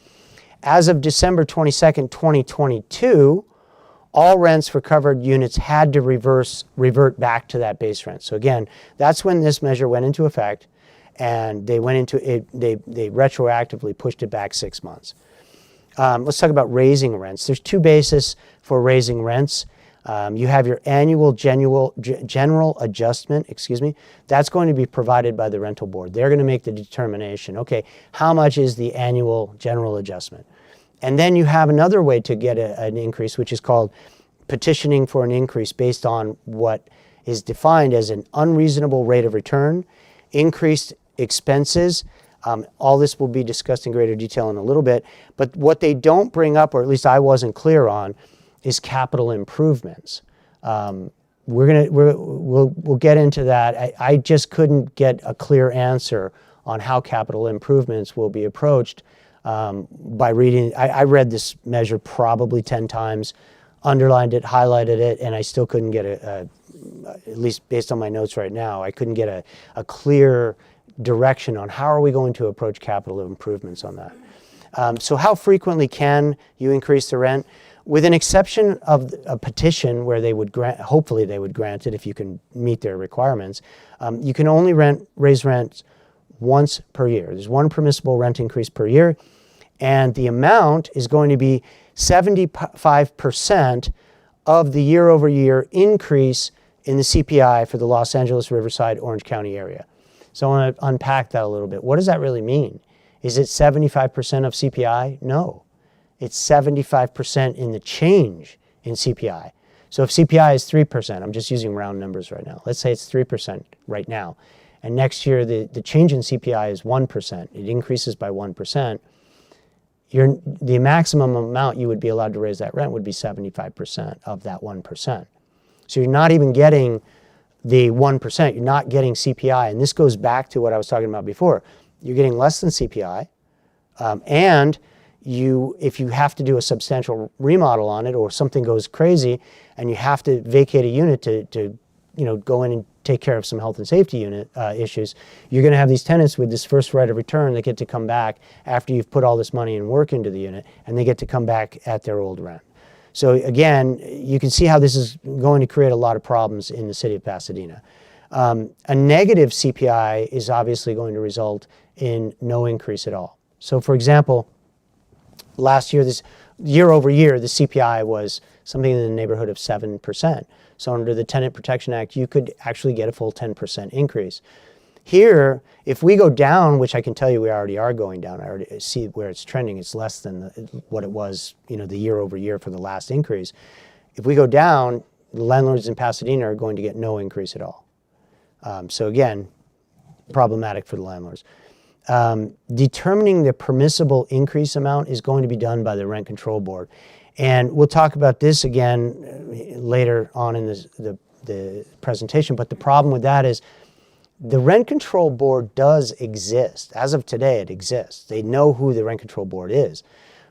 As of December 22nd, 2022, all rents for covered units had to revert back to that base rent. So again, that's when this measure went into effect, and they went into it. They retroactively pushed it back 6 months. Let's talk about raising rents. There's two bases for raising rents. You have your annual general adjustment, that's going to be provided by the rental board. They're going to make the determination, okay, how much is the annual general adjustment? And then you have another way to get an increase, which is called petitioning for an increase based on what is defined as an unreasonable rate of return, increased expenses. All this will be discussed in greater detail in a little bit. But what they don't bring up, or at least I wasn't clear on, is capital improvements. We'll get into that. I just couldn't get a clear answer on how capital improvements will be approached by reading. I read this measure probably 10 times, underlined it, highlighted it, and I still couldn't get at least based on my notes right now, I couldn't get a clear direction on how are we going to approach capital improvements on that. So how frequently can you increase the rent? With an exception of a petition where they would grant, hopefully they would grant it if you can meet their requirements, you can only raise rents once per year. There's one permissible rent increase per year, and the amount is going to be 75% of the year-over-year increase in the CPI for the Los Angeles, Riverside, Orange County area. So I want to unpack that a little bit. What does that really mean? Is it 75% of CPI? No. It's 75% in the change in CPI. So if CPI is 3%, I'm just using round numbers right now. Let's say it's 3% right now. And next year, the change in CPI is 1%. It increases by 1%. The maximum amount you would be allowed to raise that rent would be 75% of that 1%. So you're not even getting the 1%. You're not getting CPI. And this goes back to what I was talking about before. You're getting less than CPI. And if you have to do a substantial remodel on it or something goes crazy and you have to vacate a unit to go in and take care of some health and safety unit issues, you're going to have these tenants with this first right of return that get to come back after you've put all this money and work into the unit, and they get to come back at their old rent. So again, you can see how this is going to create a lot of problems in the city of Pasadena. A negative CPI is obviously going to result in no increase at all. So for example, last year, year over year, the CPI was something in the neighborhood of 7%. So under the Tenant Protection Act, you could actually get a full 10% increase. Here, if we go down, which I can tell you we already are going down, I already see where it's trending, it's less than what it was, the year over year for the last increase. If we go down, the landlords in Pasadena are going to get no increase at all. So again, problematic for the landlords. Determining the permissible increase amount is going to be done by the Rent Control Board. And we'll talk about this again later on in the presentation, but the problem with that is the Rent Control Board does exist. As of today, it exists. They know who the Rent Control Board is,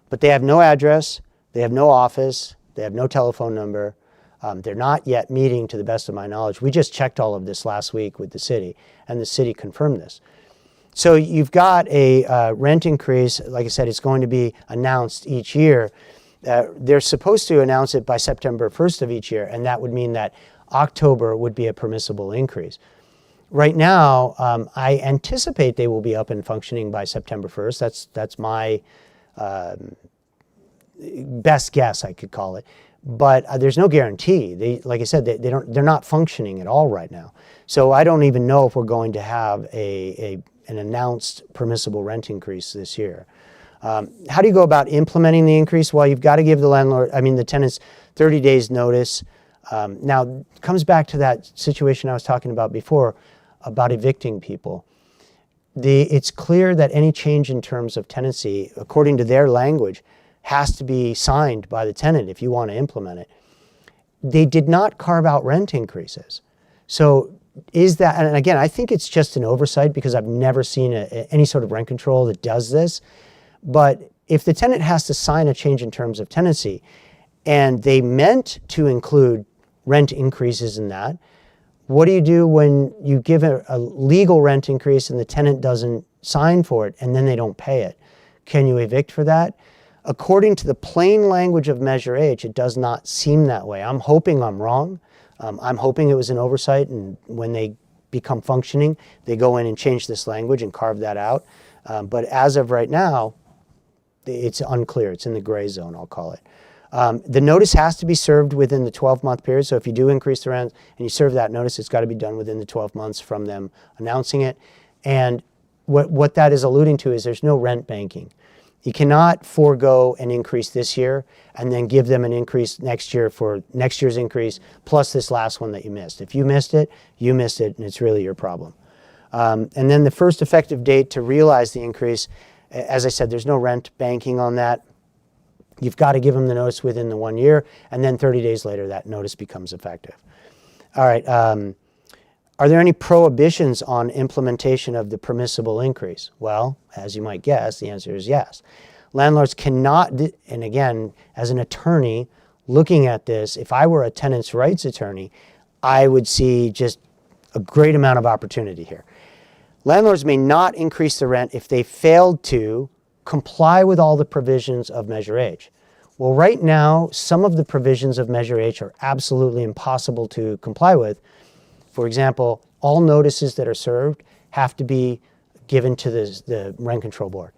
but they have no address, they have no office, they have no telephone number. They're not yet meeting, to the best of my knowledge. We just checked all of this last week with the city, and the city confirmed this. So you've got a rent increase. Like I said, it's going to be announced each year. They're supposed to announce it by September 1st of each year, and that would mean that October would be a permissible increase. Right now, I anticipate they will be up and functioning by September 1st. That's my best guess, I could call it. But there's no guarantee. Like I said, they're not functioning at all right now. So I don't even know if we're going to have a an announced permissible rent increase this year. How do you go about implementing the increase? Well, you've got to give the tenants 30 days notice. Now, it comes back to that situation I was talking about before about evicting people. It's clear that any change in terms of tenancy, according to their language, has to be signed by the tenant if you want to implement it. They did not carve out rent increases. So is that, and again, I think it's just an oversight because I've never seen any sort of rent control that does this. But if the tenant has to sign a change in terms of tenancy and they meant to include rent increases in that, what do you do when you give a legal rent increase and the tenant doesn't sign for it and then they don't pay it? Can you evict for that? According to the plain language of Measure H, it does not seem that way. I'm hoping I'm wrong. I'm hoping it was an oversight, and when they become functioning, they go in and change this language and carve that out. But as of right now, it's unclear. It's in the gray zone, I'll call it. The notice has to be served within the 12-month period. So if you do increase the rent and you serve that notice, it's got to be done within the 12 months from them announcing it. And what that is alluding to is there's no rent banking. You cannot forego an increase this year and then give them an increase next year for next year's increase plus this last one that you missed. If you missed it, and it's really your problem. And then the first effective date to realize the increase, as I said, there's no rent banking on that. You've got to give them the notice within the 1 year, and then 30 days later, that notice becomes effective. All right. Are there any prohibitions on implementation of the permissible increase? Well, as you might guess, the answer is yes. Landlords cannot, and again, as an attorney looking at this, if I were a tenants' rights attorney, I would see just a great amount of opportunity here. Landlords may not increase the rent if they failed to comply with all the provisions of Measure H. Well, right now, some of the provisions of Measure H are absolutely impossible to comply with. For example, all notices that are served have to be given to the rent control board.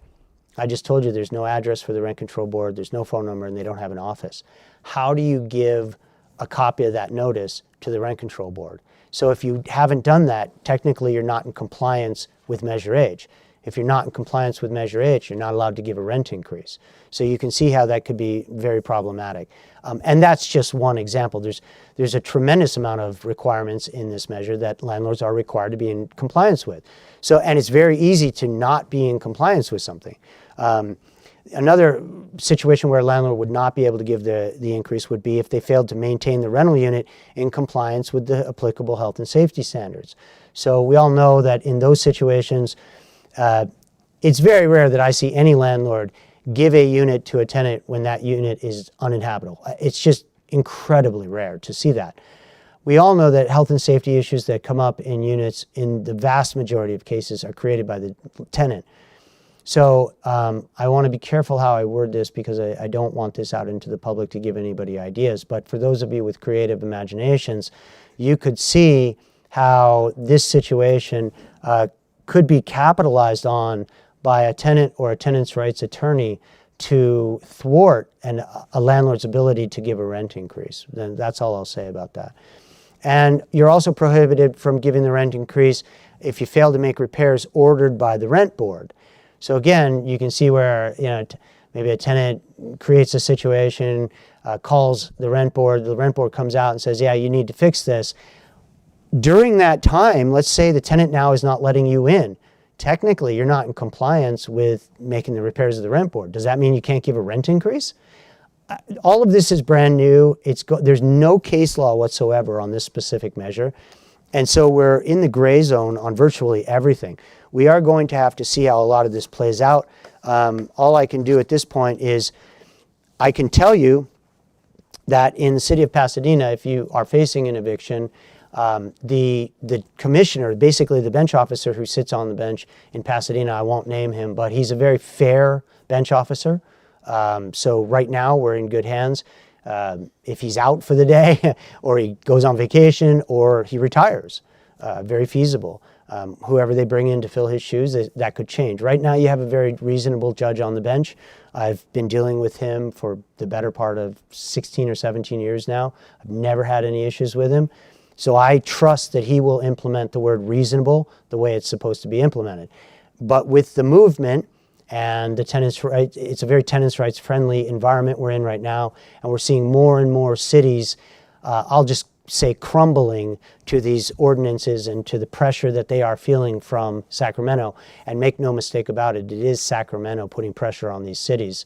I just told you there's no address for the rent control board, there's no phone number, and they don't have an office. How do you give a copy of that notice to the rent control board? So if you haven't done that, technically you're not in compliance with Measure H. If you're not in compliance with Measure H, you're not allowed to give a rent increase. So you can see how that could be very problematic. And that's just one example. There's a tremendous amount of requirements in this measure that landlords are required to be in compliance with. So, and it's very easy to not be in compliance with something. Another situation where a landlord would not be able to give the increase would be if they failed to maintain the rental unit in compliance with the applicable health and safety standards. So we all know that in those situations, it's very rare that I see any landlord give a unit to a tenant when that unit is uninhabitable. It's just incredibly rare to see that. We all know that health and safety issues that come up in units in the vast majority of cases are created by the tenant. So I want to be careful how I word this because I don't want this out into the public to give anybody ideas. But for those of you with creative imaginations, you could see how this situation could be capitalized on by a tenant or a tenant's rights attorney to thwart a landlord's ability to give a rent increase. Then that's all I'll say about that. And you're also prohibited from giving the rent increase if you fail to make repairs ordered by the rent board. So again, you can see where maybe a tenant creates a situation, calls the rent board comes out and says, yeah, you need to fix this. During that time, let's say the tenant now is not letting you in. Technically, you're not in compliance with making the repairs of the rent board. Does that mean you can't give a rent increase? All of this is brand new. There's no case law whatsoever on this specific measure. And so we're in the gray zone on virtually everything. We are going to have to see how a lot of this plays out. All I can do at this point is I can tell you that in the city of Pasadena, if you are facing an eviction, the commissioner, basically the bench officer who sits on the bench in Pasadena, I won't name him, but he's a very fair bench officer. So right now we're in good hands. If he's out for the day or he goes on vacation or he retires, very feasible. Whoever they bring in to fill his shoes, that could change. Right now you have a very reasonable judge on the bench. I've been dealing with him for the better part of 16 or 17 years now. I've never had any issues with him. So I trust that he will implement the word reasonable the way it's supposed to be implemented. But with the movement and the tenants' rights, it's a very tenants' rights friendly environment we're in right now, and we're seeing more and more cities, I'll just say, crumbling to these ordinances and to the pressure that they are feeling from Sacramento. And make no mistake about it, it is Sacramento putting pressure on these cities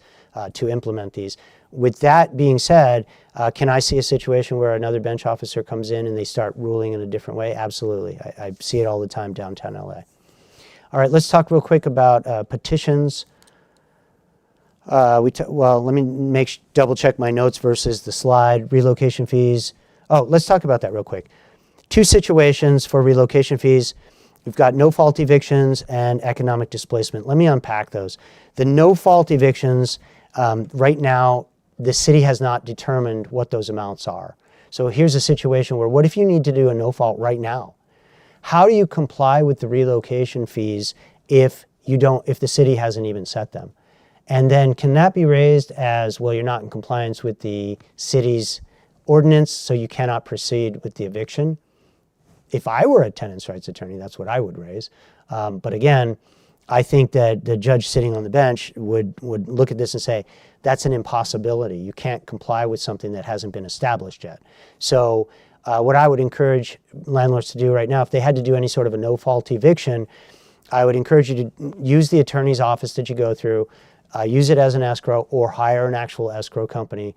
to implement these. With that being said, can I see a situation where another bench officer comes in and they start ruling in a different way? Absolutely. I see it all the time downtown LA. All right, let's talk real quick about petitions. Well, let me double check my notes versus the slide. Relocation fees. Oh, let's talk about that real quick. Two situations for relocation fees. We've got no-fault evictions and economic displacement. Let me unpack those. The no-fault evictions, right now, the city has not determined what those amounts are. So here's a situation where, what if you need to do a no-fault right now? How do you comply with the relocation fees if the city hasn't even set them? And then can that be raised as, well, you're not in compliance with the city's ordinance, so you cannot proceed with the eviction? If I were a tenants' rights attorney, that's what I would raise. But again, I think that the judge sitting on the bench would look at this and say, that's an impossibility. You can't comply with something that hasn't been established yet. So what I would encourage landlords to do right now, if they had to do any sort of a no-fault eviction, I would encourage you to use the attorney's office that you go through, use it as an escrow, or hire an actual escrow company.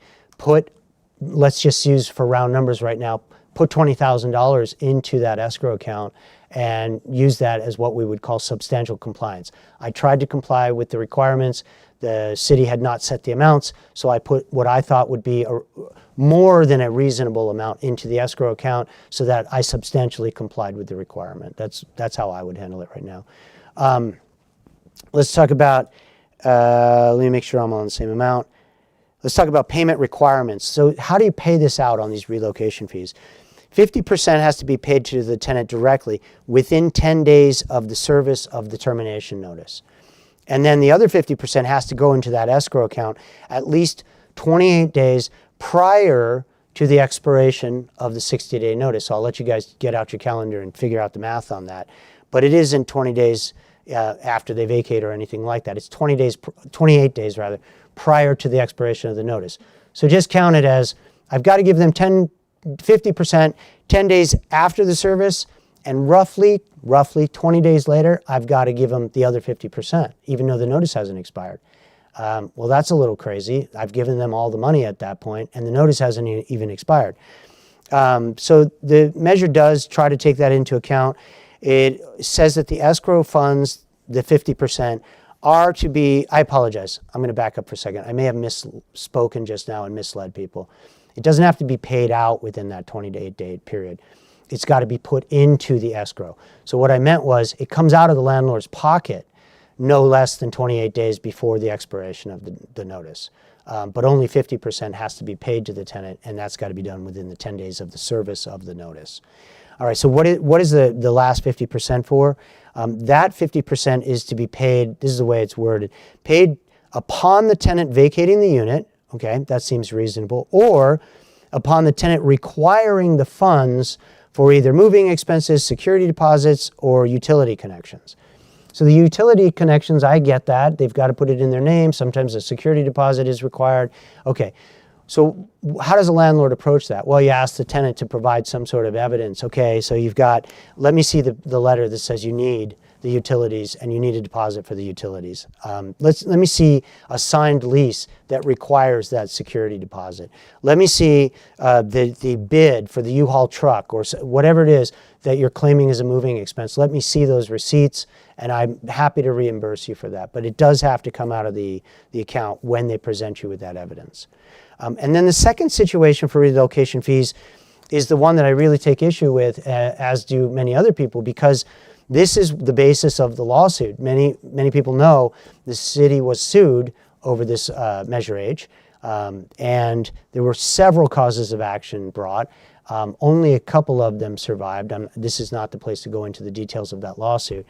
Let's just use for round numbers right now, put $20,000 into that escrow account and use that as what we would call substantial compliance. I tried to comply with the requirements. The city had not set the amounts, so I put what I thought would be more than a reasonable amount into the escrow account so that I substantially complied with the requirement. That's how I would handle it right now. Let's talk about, let me make sure I'm on the same amount. Let's talk about payment requirements. So how do you pay this out on these relocation fees? 50% has to be paid to the tenant directly within 10 days of the service of the termination notice. And then the other 50% has to go into that escrow account at least 28 days prior to the expiration of the 60-day notice. So I'll let you guys get out your calendar and figure out the math on that. But it isn't 20 days after they vacate or anything like that. It's 28 days rather, prior to the expiration of the notice. So just count it as, I've got to give them 50%, 10 days after the service, and roughly 20 days later, I've got to give them the other 50%, even though the notice hasn't expired. Well, that's a little crazy. I've given them all the money at that point, and the notice hasn't even expired. So the measure does try to take that into account. It says that the escrow funds, the 50%, are to be, I apologize, I'm going to back up for a second. I may have misspoken just now and misled people. It doesn't have to be paid out within that 28-day period. It's got to be put into the escrow. So what I meant was it comes out of the landlord's pocket no less than 28 days before the expiration of the notice. But only 50% has to be paid to the tenant, and that's got to be done within the 10 days of the service of the notice. All right, so what is the last 50% for? That 50% is to be paid, this is the way it's worded, paid upon the tenant vacating the unit, okay, that seems reasonable, or upon the tenant requiring the funds for either moving expenses, security deposits, or utility connections. So the utility connections, I get that. They've got to put it in their name. Sometimes a security deposit is required. Okay, so how does a landlord approach that? Well, you ask the tenant to provide some sort of evidence. Okay, so you've got, let me see the letter that says you need the utilities and you need a deposit for the utilities. Let me see a signed lease that requires that security deposit. Let me see the bid for the U-Haul truck or whatever it is that you're claiming is a moving expense. Let me see those receipts, and I'm happy to reimburse you for that. But it does have to come out of the account when they present you with that evidence. And then the second situation for relocation fees is the one that I really take issue with, as do many other people, because this is the basis of the lawsuit. Many people know the city was sued over this Measure H, and there were several causes of action brought. Only a couple of them survived. This is not the place to go into the details of that lawsuit.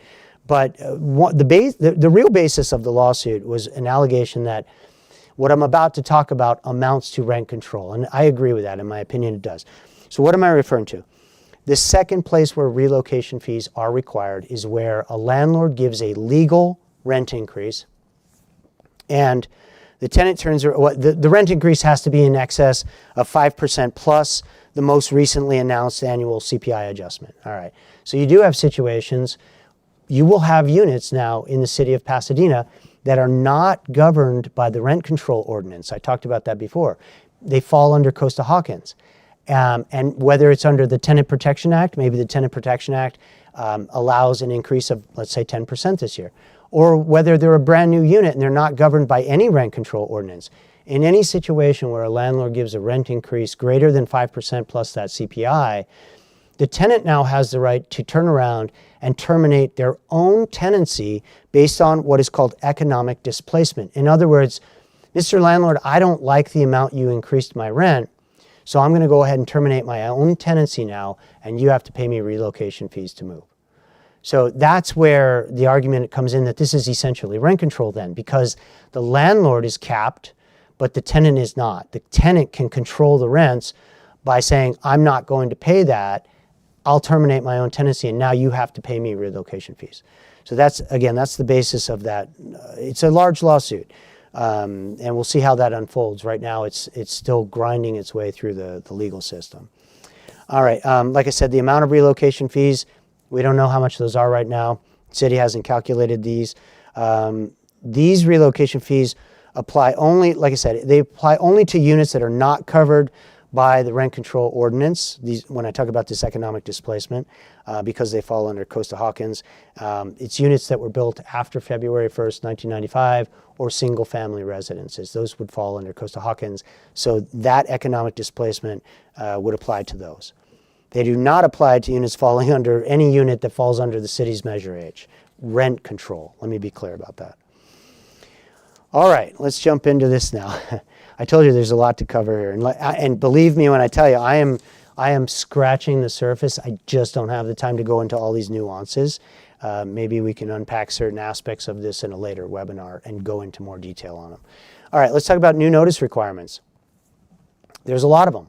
But the real basis of the lawsuit was an allegation that what I'm about to talk about amounts to rent control. And I agree with that. In my opinion, it does. So what am I referring to? The second place where relocation fees are required is where a landlord gives a legal rent increase and the tenant the rent increase has to be in excess of 5% plus the most recently announced annual CPI adjustment. All right. So you do have situations, you will have units now in the city of Pasadena that are not governed by the rent control ordinance. I talked about that before. They fall under Costa-Hawkins. And whether it's under the Tenant Protection Act, maybe the Tenant Protection Act allows an increase of, let's say, 10% this year, or whether they're a brand new unit and they're not governed by any rent control ordinance. In any situation where a landlord gives a rent increase greater than 5% plus that CPI, the tenant now has the right to turn around and terminate their own tenancy based on what is called economic displacement. In other words, Mr. Landlord, I don't like the amount you increased my rent, so I'm going to go ahead and terminate my own tenancy now, and you have to pay me relocation fees to move. So that's where the argument comes in that this is essentially rent control then, because the landlord is capped, but the tenant is not. The tenant can control the rents by saying, I'm not going to pay that, I'll terminate my own tenancy, and now you have to pay me relocation fees. So that's, again, that's the basis of that. It's a large lawsuit, and we'll see how that unfolds. Right now, it's still grinding its way through the legal system. All right, like I said, the amount of relocation fees, we don't know how much those are right now. The city hasn't calculated these. These relocation fees apply only, like I said, they apply only to units that are not covered by the rent control ordinance. These, when I talk about this economic displacement, because they fall under Costa-Hawkins, it's units that were built after February 1st, 1995, or single family residences. Those would fall under Costa-Hawkins. So that economic displacement would apply to those. They do not apply to units falling under any unit that falls under the city's Measure H. Rent control. Let me be clear about that. All right, let's jump into this now. I told you there's a lot to cover here. And believe me when I tell you, I am scratching the surface. I just don't have the time to go into all these nuances. Maybe we can unpack certain aspects of this in a later webinar and go into more detail on them. All right, let's talk about new notice requirements. There's a lot of them.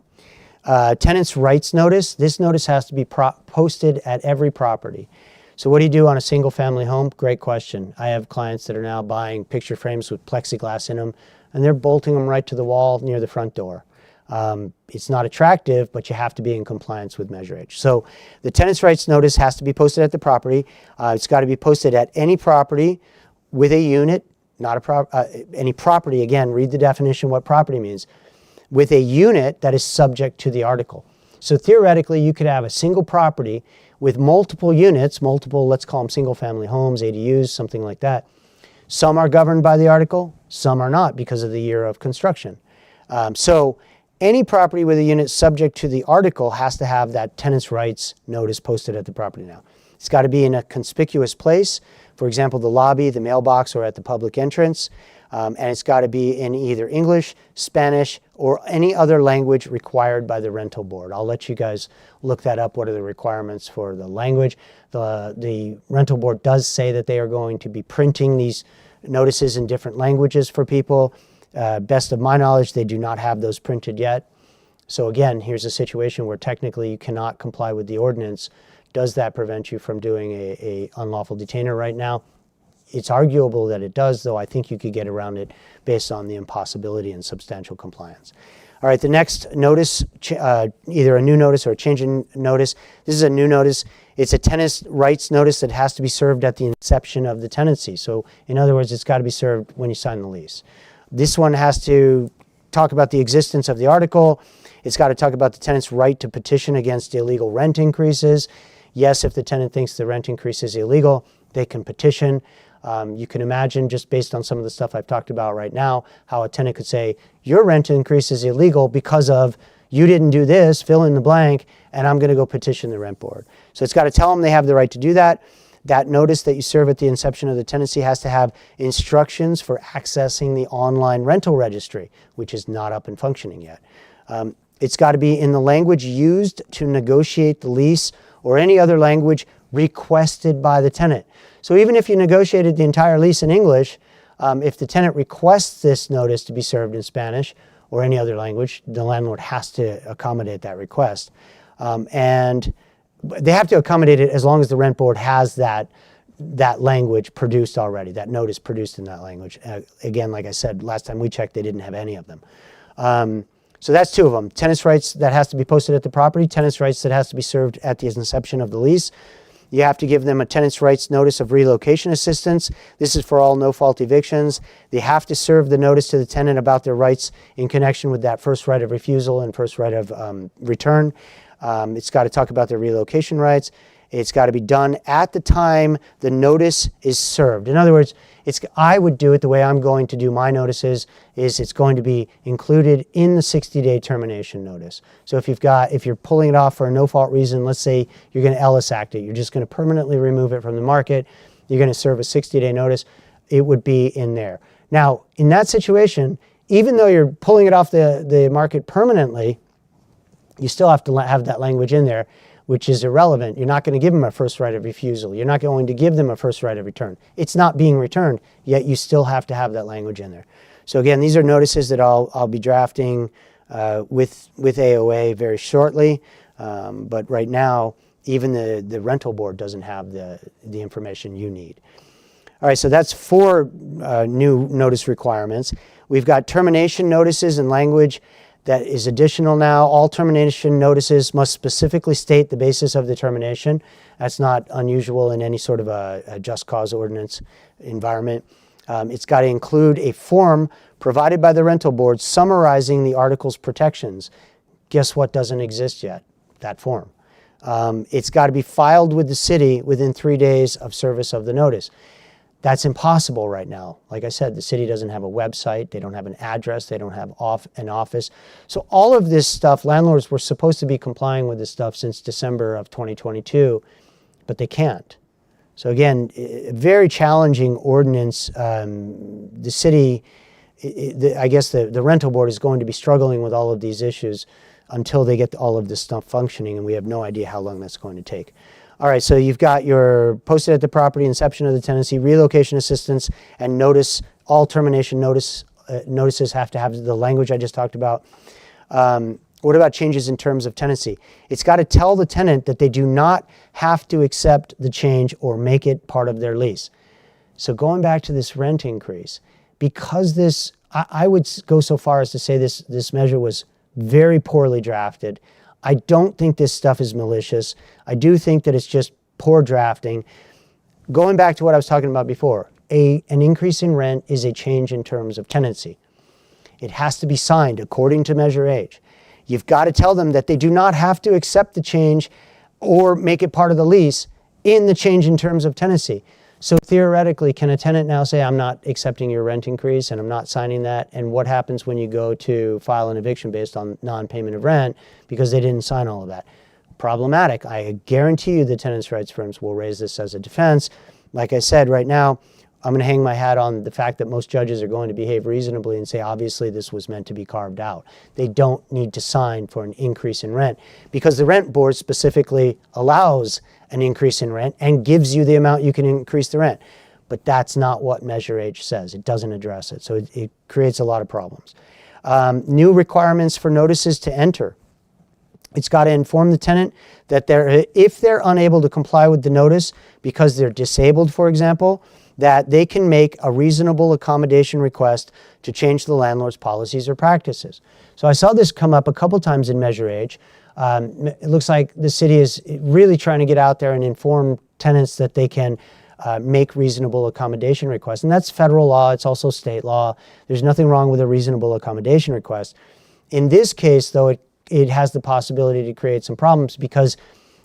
Tenant's rights notice. This notice has to be posted at every property. So what do you do on a single family home? Great question. I have clients that are now buying picture frames with plexiglass in them, and they're bolting them right to the wall near the front door. It's not attractive, but you have to be in compliance with Measure H. So the tenant's rights notice has to be posted at the property. It's got to be posted at any property with a unit, not any property. Again, read the definition, what property means. With a unit that is subject to the article. So theoretically, you could have a single property with multiple units, multiple, let's call them single family homes, ADUs, something like that. Some are governed by the article, some are not because of the year of construction. So any property with a unit subject to the article has to have that tenant's rights notice posted at the property now. It's got to be in a conspicuous place, for example, the lobby, the mailbox, or at the public entrance. And it's got to be in either English, Spanish, or any other language required by the rental board. I'll let you guys look that up. What are the requirements for the language? The rental board does say that they are going to be printing these notices in different languages for people. Best of my knowledge, they do not have those printed yet. So again, here's a situation where technically you cannot comply with the ordinance. Does that prevent you from doing a unlawful detainer right now? It's arguable that it does, though I think you could get around it based on the impossibility and substantial compliance. All right, the next notice, either a new notice or a change in notice. This is a new notice. It's a tenant's rights notice that has to be served at the inception of the tenancy. So in other words, it's got to be served when you sign the lease. This one has to talk about the existence of the article. It's got to talk about the tenant's right to petition against illegal rent increases. Yes, if the tenant thinks the rent increase is illegal, they can petition. You can imagine, just based on some of the stuff I've talked about right now, how a tenant could say, your rent increase is illegal because of you didn't do this, fill in the blank, and I'm going to go petition the rent board. So it's got to tell them they have the right to do that. That notice that you serve at the inception of the tenancy has to have instructions for accessing the online rental registry, which is not up and functioning yet. It's got to be in the language used to negotiate the lease or any other language requested by the tenant. So even if you negotiated the entire lease in English, if the tenant requests this notice to be served in Spanish or any other language, the landlord has to accommodate that request. And they have to accommodate it as long as the rent board has that language produced already, that notice produced in that language. Again, like I said, last time we checked, they didn't have any of them. So that's two of them. Tenants' rights that has to be posted at the property, tenants' rights that has to be served at the inception of the lease. You have to give them a tenants' rights notice of relocation assistance. This is for all no-fault evictions. They have to serve the notice to the tenant about their rights in connection with that first right of refusal and first right of return. It's got to talk about their relocation rights. It's got to be done at the time the notice is served. In other words, I would do it the way I'm going to do my notices, is it's going to be included in the 60-day termination notice. So if you're pulling it off for a no-fault reason, let's say you're going to Ellis Act it, you're just going to permanently remove it from the market, you're going to serve a 60-day notice, it would be in there. Now, in that situation, even though you're pulling it off the market permanently, you still have to have that language in there, which is irrelevant. You're not going to give them a first right of refusal. You're not going to give them a first right of return. It's not being returned, yet you still have to have that language in there. So again, these are notices that I'll be drafting with AOA very shortly. But right now, even the rental board doesn't have the information you need. All right, so that's 4 new notice requirements. We've got termination notices and language that is additional now. All termination notices must specifically state the basis of the termination. That's not unusual in any sort of a just cause ordinance environment. It's got to include a form provided by the rental board summarizing the article's protections. Guess what doesn't exist yet? That form. It's got to be filed with the city within 3 days of service of the notice. That's impossible right now. Like I said, the city doesn't have a website, they don't have an address, they don't have an office. So all of this stuff, landlords were supposed to be complying with this stuff since December of 2022, but they can't. So again, a very challenging ordinance. The city, I guess the rental board is going to be struggling with all of these issues until they get all of this stuff functioning, and we have no idea how long that's going to take. All right, so you've got your posted at the property, inception of the tenancy, relocation assistance, and notice. All termination notices have to have the language I just talked about. What about changes in terms of tenancy? It's got to tell the tenant that they do not have to accept the change or make it part of their lease. So going back to this rent increase, because this, I would go so far as to say this measure was very poorly drafted. I don't think this stuff is malicious. I do think that it's just poor drafting. Going back to what I was talking about before, an increase in rent is a change in terms of tenancy. It has to be signed according to Measure H. You've got to tell them that they do not have to accept the change or make it part of the lease in the change in terms of tenancy. So theoretically, can a tenant now say, I'm not accepting your rent increase and I'm not signing that? And what happens when you go to file an eviction based on non-payment of rent because they didn't sign all of that? Problematic. I guarantee you the tenants' rights firms will raise this as a defense. Like I said, right now, I'm going to hang my hat on the fact that most judges are going to behave reasonably and say, obviously, this was meant to be carved out. They don't need to sign for an increase in rent because the rent board specifically allows an increase in rent and gives you the amount you can increase the rent. But that's not what Measure H says. It doesn't address it. So it creates a lot of problems. New requirements for notices to enter. It's got to inform the tenant that if they're unable to comply with the notice because they're disabled, for example, that they can make a reasonable accommodation request to change the landlord's policies or practices. So I saw this come up a couple times in Measure H. It looks like the city is really trying to get out there and inform tenants that they can make reasonable accommodation requests. And that's federal law. It's also state law. There's nothing wrong with a reasonable accommodation request. In this case, though, it has the possibility to create some problems because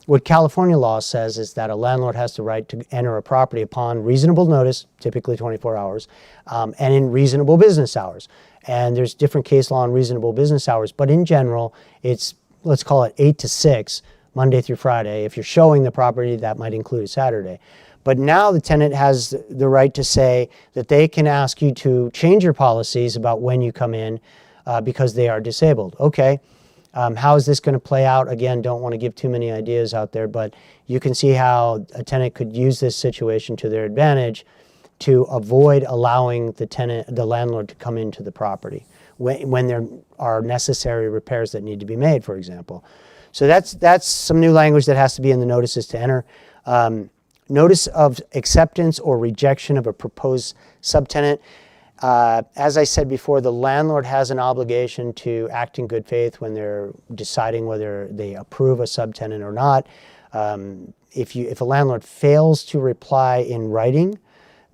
what California law says is that a landlord has the right to enter a property upon reasonable notice, typically 24 hours, and in reasonable business hours. And there's different case law on reasonable business hours, but in general, it's, let's call it 8 to 6, Monday through Friday. If you're showing the property, that might include a Saturday. But now the tenant has the right to say that they can ask you to change your policies about when you come in because they are disabled. Okay. How is this going to play out? Again, don't want to give too many ideas out there, but you can see how a tenant could use this situation to their advantage to avoid allowing the landlord to come into the property when there are necessary repairs that need to be made, for example. So that's some new language that has to be in the notices to enter. Notice of acceptance or rejection of a proposed subtenant. As I said before, the landlord has an obligation to act in good faith when they're deciding whether they approve a subtenant or not. If a landlord fails to reply in writing,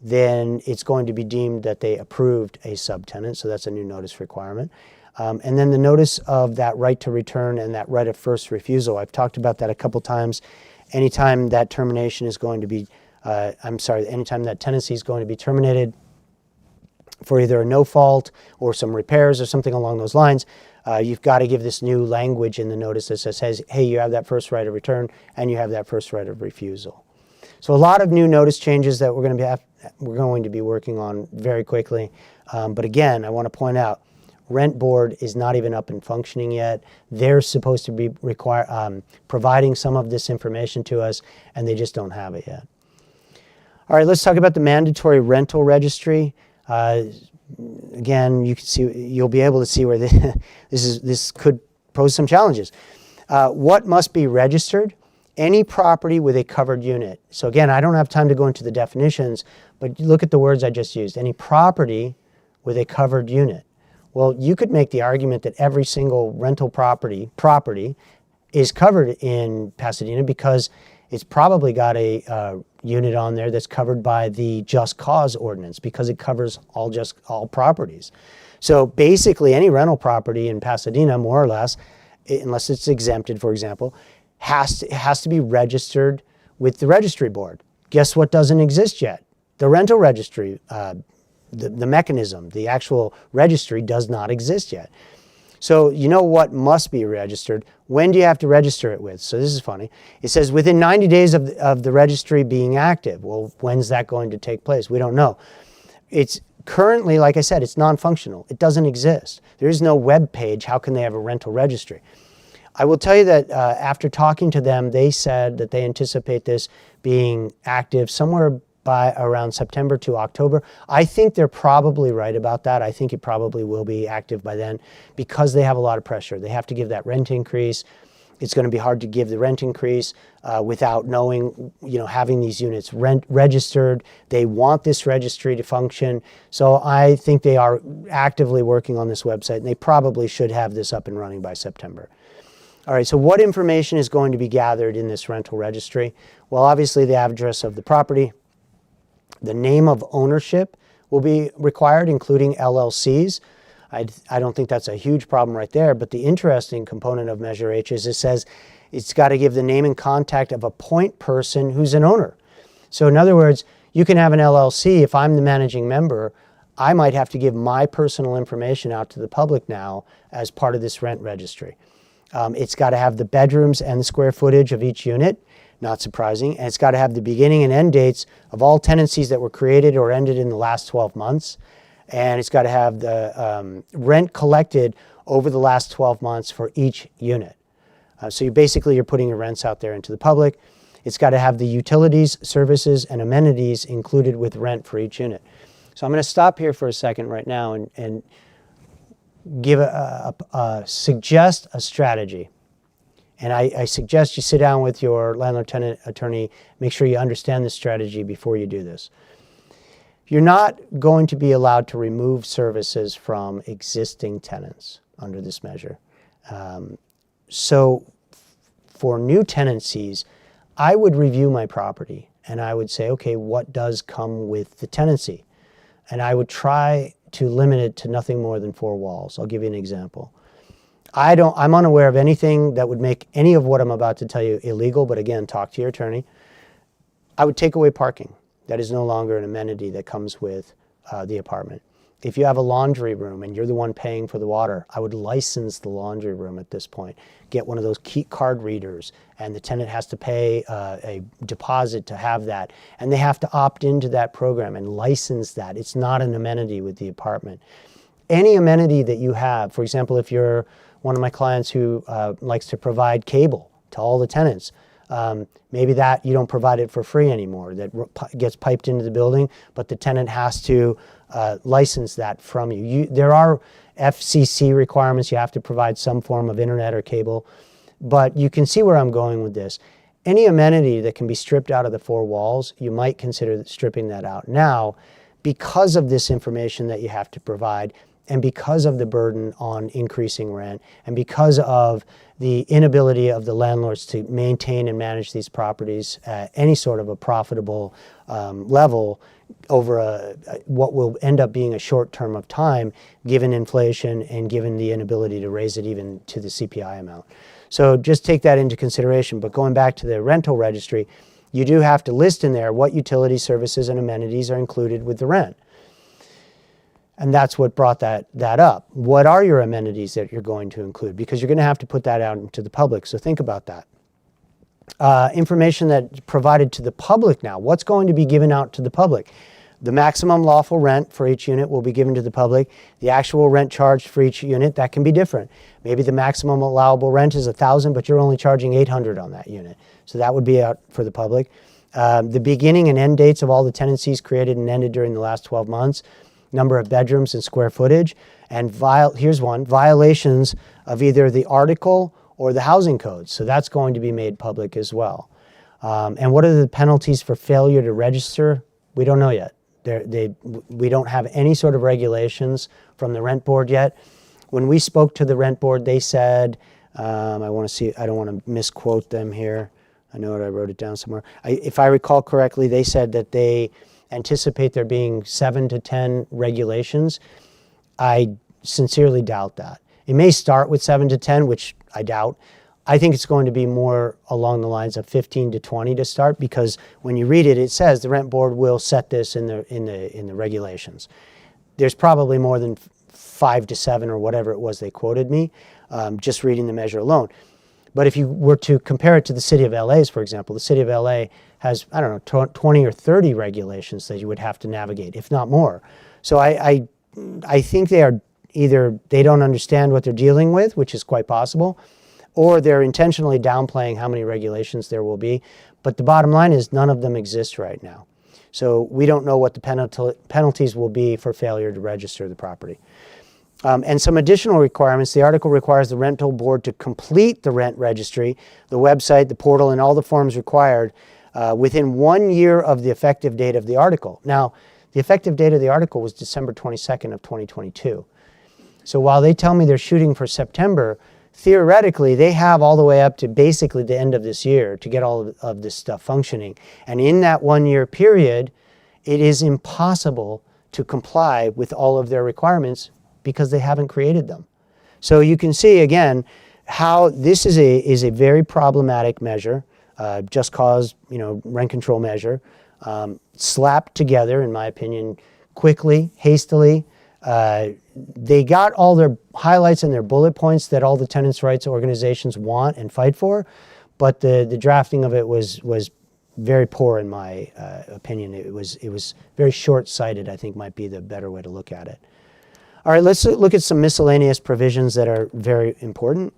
then it's going to be deemed that they approved a subtenant, so that's a new notice requirement. And then the notice of that right to return and that right of first refusal. I've talked about that a couple times. Anytime that termination is going to be, anytime that tenancy is going to be terminated for either a no fault or some repairs or something along those lines, you've got to give this new language in the notice that says, hey, you have that first right of return and you have that first right of refusal. So a lot of new notice changes that we're going to be working on very quickly. But again, I want to point out, Rent Board is not even up and functioning yet. They're supposed to be providing some of this information to us, and they just don't have it yet. All right, let's talk about the mandatory rental registry. Again, you'll be able to see where this could pose some challenges. What must be registered? Any property with a covered unit. So again, I don't have time to go into the definitions, but look at the words I just used. Any property with a covered unit. Well, you could make the argument that every single rental property is covered in Pasadena because it's probably got a unit on there that's covered by the Just Cause ordinance because it covers all properties. So basically any rental property in Pasadena, more or less, unless it's exempted, for example, has to be registered with the registry board. Guess what doesn't exist yet? The rental registry. The mechanism, the actual registry does not exist yet. So you know what must be registered. When do you have to register it with? So this is funny. It says within 90 days of the registry being active. Well, when's that going to take place? We don't know. It's currently, like I said, it's non-functional. It doesn't exist. There is no web page. How can they have a rental registry? I will tell you that after talking to them, they said that they anticipate this being active somewhere by around September to October. I think they're probably right about that. I think it probably will be active by then because they have a lot of pressure. They have to give that rent increase. It's going to be hard to give the rent increase without knowing, having these units registered. They want this registry to function. So I think they are actively working on this website, and they probably should have this up and running by September. All right, so what information is going to be gathered in this rental registry? Well, obviously the address of the property. The name of ownership will be required, including LLCs. I don't think that's a huge problem right there, but the interesting component of Measure H is it says it's got to give the name and contact of a point person who's an owner. So in other words, you can have an LLC. If I'm the managing member, I might have to give my personal information out to the public now as part of this rent registry. It's got to have the bedrooms and the square footage of each unit. Not surprising. And it's got to have the beginning and end dates of all tenancies that were created or ended in the last 12 months. And it's got to have the rent collected over the last 12 months for each unit. So you're putting your rents out there into the public. It's got to have the utilities, services, and amenities included with rent for each unit. So I'm going to stop here for a second right now and give suggest a strategy. And I suggest you sit down with your landlord-tenant attorney, make sure you understand this strategy before you do this. You're not going to be allowed to remove services from existing tenants under this measure. So for new tenancies, I would review my property and I would say, okay, what does come with the tenancy? And I would try to limit it to nothing more than 4 walls. I'll give you an example. I'm unaware of anything that would make any of what I'm about to tell you illegal, but again, talk to your attorney. I would take away parking. That is no longer an amenity that comes with the apartment. If you have a laundry room and you're the one paying for the water, I would license the laundry room at this point. Get one of those key card readers, and the tenant has to pay a deposit to have that. And they have to opt into that program and license that. It's not an amenity with the apartment. Any amenity that you have, for example, if you're one of my clients who likes to provide cable to all the tenants, maybe that you don't provide it for free anymore. That gets piped into the building, but the tenant has to license that from you. There are FCC requirements. You have to provide some form of internet or cable. but you can see where I'm going with this. Any amenity that can be stripped out of the four walls, you might consider stripping that out now because of this information that you have to provide, and because of the burden on increasing rent, and because of the inability of the landlords to maintain and manage these properties at any sort of a profitable level over what will end up being a short term of time, given inflation and given the inability to raise it even to the CPI amount. So just take that into consideration. But going back to the rental registry, you do have to list in there what utility services and amenities are included with the rent. And that's what brought that up. What are your amenities that you're going to include? Because you're going to have to put that out into the public. So think about that. Information that's provided to the public now. What's going to be given out to the public? The maximum lawful rent for each unit will be given to the public. The actual rent charged for each unit, that can be different. Maybe the maximum allowable rent is $1,000, but you're only charging $800 on that unit. So that would be out for the public. The beginning and end dates of all the tenancies created and ended during the last 12 months, number of bedrooms and square footage, and here's one, violations of either the article or the housing code. So that's going to be made public as well. And what are the penalties for failure to register? We don't know yet. We don't have any sort of regulations from the rent board yet. When we spoke to the rent board, they said, I don't want to misquote them here. I know it, I wrote it down somewhere. If I recall correctly, they said that they anticipate there being 7 to 10 regulations. I sincerely doubt that. It may start with 7 to 10, which I doubt. I think it's going to be more along the lines of 15 to 20 to start, because when you read it, it says the rent board will set this in the regulations. There's probably more than 5 to 7 or whatever it was they quoted me, just reading the measure alone. But if you were to compare it to the city of LA's, for example, the city of LA has, I don't know, 20 or 30 regulations that you would have to navigate, if not more. So I think they are either they don't understand what they're dealing with, which is quite possible, or they're intentionally downplaying how many regulations there will be. But the bottom line is none of them exist right now. So we don't know what the penalties will be for failure to register the property. And some additional requirements. The article requires the rental board to complete the rent registry, the website, the portal, and all the forms required within 1 year of the effective date of the article. Now, the effective date of the article was December 22nd of 2022. So while they tell me they're shooting for September, theoretically, they have all the way up to basically the end of this year to get all of this stuff functioning. And in that 1 year period, it is impossible to comply with all of their requirements because they haven't created them. So you can see, again, how this is a very problematic measure, just cause, rent control measure, slapped together, in my opinion, quickly, hastily. They got all their highlights and their bullet points that all the tenants' rights organizations want and fight for, but the drafting of it was very poor in my opinion. It was very short-sighted, I think might be the better way to look at it. All right, let's look at some miscellaneous provisions that are very important.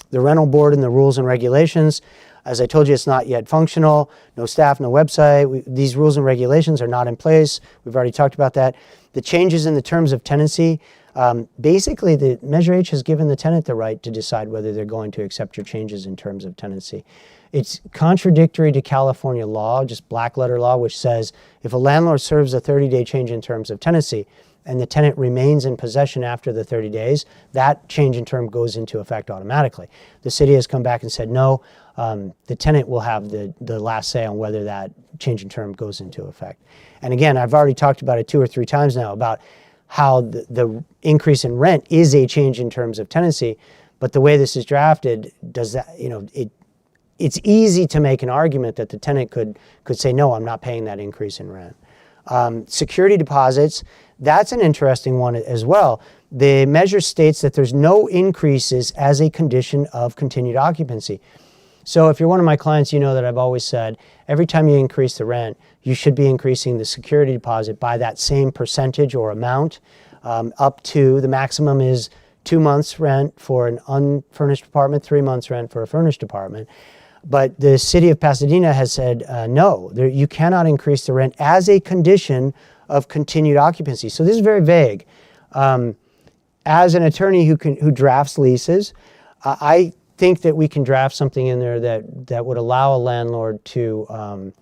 The rental board and the rules and regulations. As I told you, it's not yet functional. No staff, no website. These rules and regulations are not in place. We've already talked about that. The changes in the terms of tenancy. Basically, the Measure H has given the tenant the right to decide whether they're going to accept your changes in terms of tenancy. It's contradictory to California law, just black letter law, which says if a landlord serves a 30-day change in terms of tenancy and the tenant remains in possession after the 30 days, that change in term goes into effect automatically. The city has come back and said, no, the tenant will have the last say on whether that change in term goes into effect. And again, I've already talked about it 2 or 3 times now about how the increase in rent is a change in terms of tenancy, but the way this is drafted does that, it's easy to make an argument that the tenant could say, no, I'm not paying that increase in rent. Security deposits, that's an interesting one as well. The measure states that there's no increases as a condition of continued occupancy. So if you're one of my clients, you know that I've always said, every time you increase the rent, you should be increasing the security deposit by that same percentage or amount, up to the maximum is 2 months rent for an unfurnished apartment, 3 months rent for a furnished apartment. But the city of Pasadena has said, no, you cannot increase the rent as a condition of continued occupancy. So this is very vague. As an attorney who drafts leases, I think that we can draft something in there that would allow a landlord to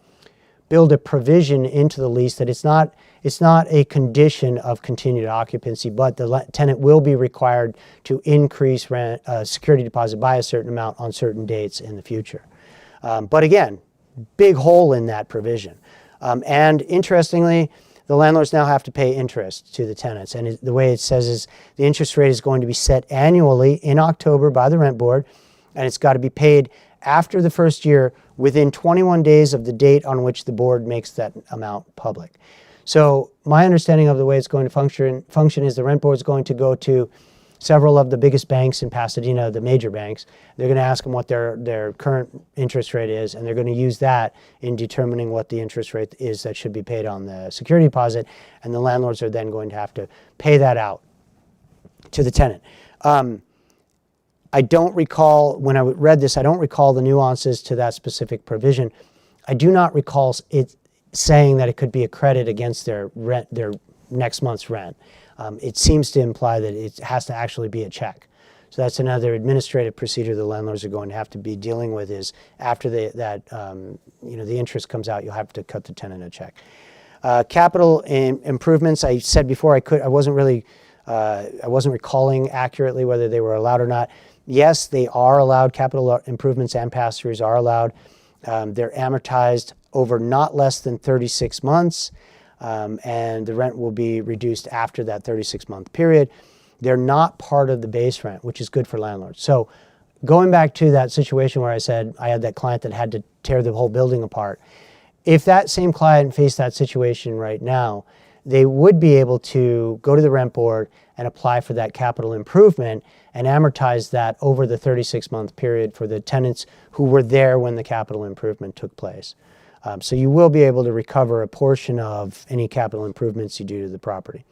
build a provision into the lease that it's not a condition of continued occupancy, but the tenant will be required to increase rent, security deposit by a certain amount on certain dates in the future. But again, big hole in that provision. And interestingly, the landlords now have to pay interest to the tenants. And the way it says is the interest rate is going to be set annually in October by the rent board, and it's got to be paid after the first year within 21 days of the date on which the board makes that amount public. So my understanding of the way it's going to function is the rent board is going to go to several of the biggest banks in Pasadena, the major banks. They're going to ask them what their current interest rate is, and they're going to use that in determining what the interest rate is that should be paid on the security deposit, and the landlords are then going to have to pay that out to the tenant. I don't recall, when I read this, I don't recall the nuances to that specific provision. I do not recall it saying that it could be a credit against their rent, their next month's rent. It seems to imply that it has to actually be a check. So that's another administrative procedure the landlords are going to have to be dealing with, is after the interest comes out, you'll have to cut the tenant a check. Capital improvements, I said before, I wasn't recalling accurately whether they were allowed or not. Yes, they are allowed. Capital improvements and pass-throughs are allowed. They're amortized over not less than 36 months. And the rent will be reduced after that 36-month period. They're not part of the base rent, which is good for landlords. So going back to that situation where I said I had that client that had to tear the whole building apart, if that same client faced that situation right now, they would be able to go to the rent board and apply for that capital improvement and amortize that over the 36-month period for the tenants who were there when the capital improvement took place. So you will be able to recover a portion of any capital improvements you do to the property.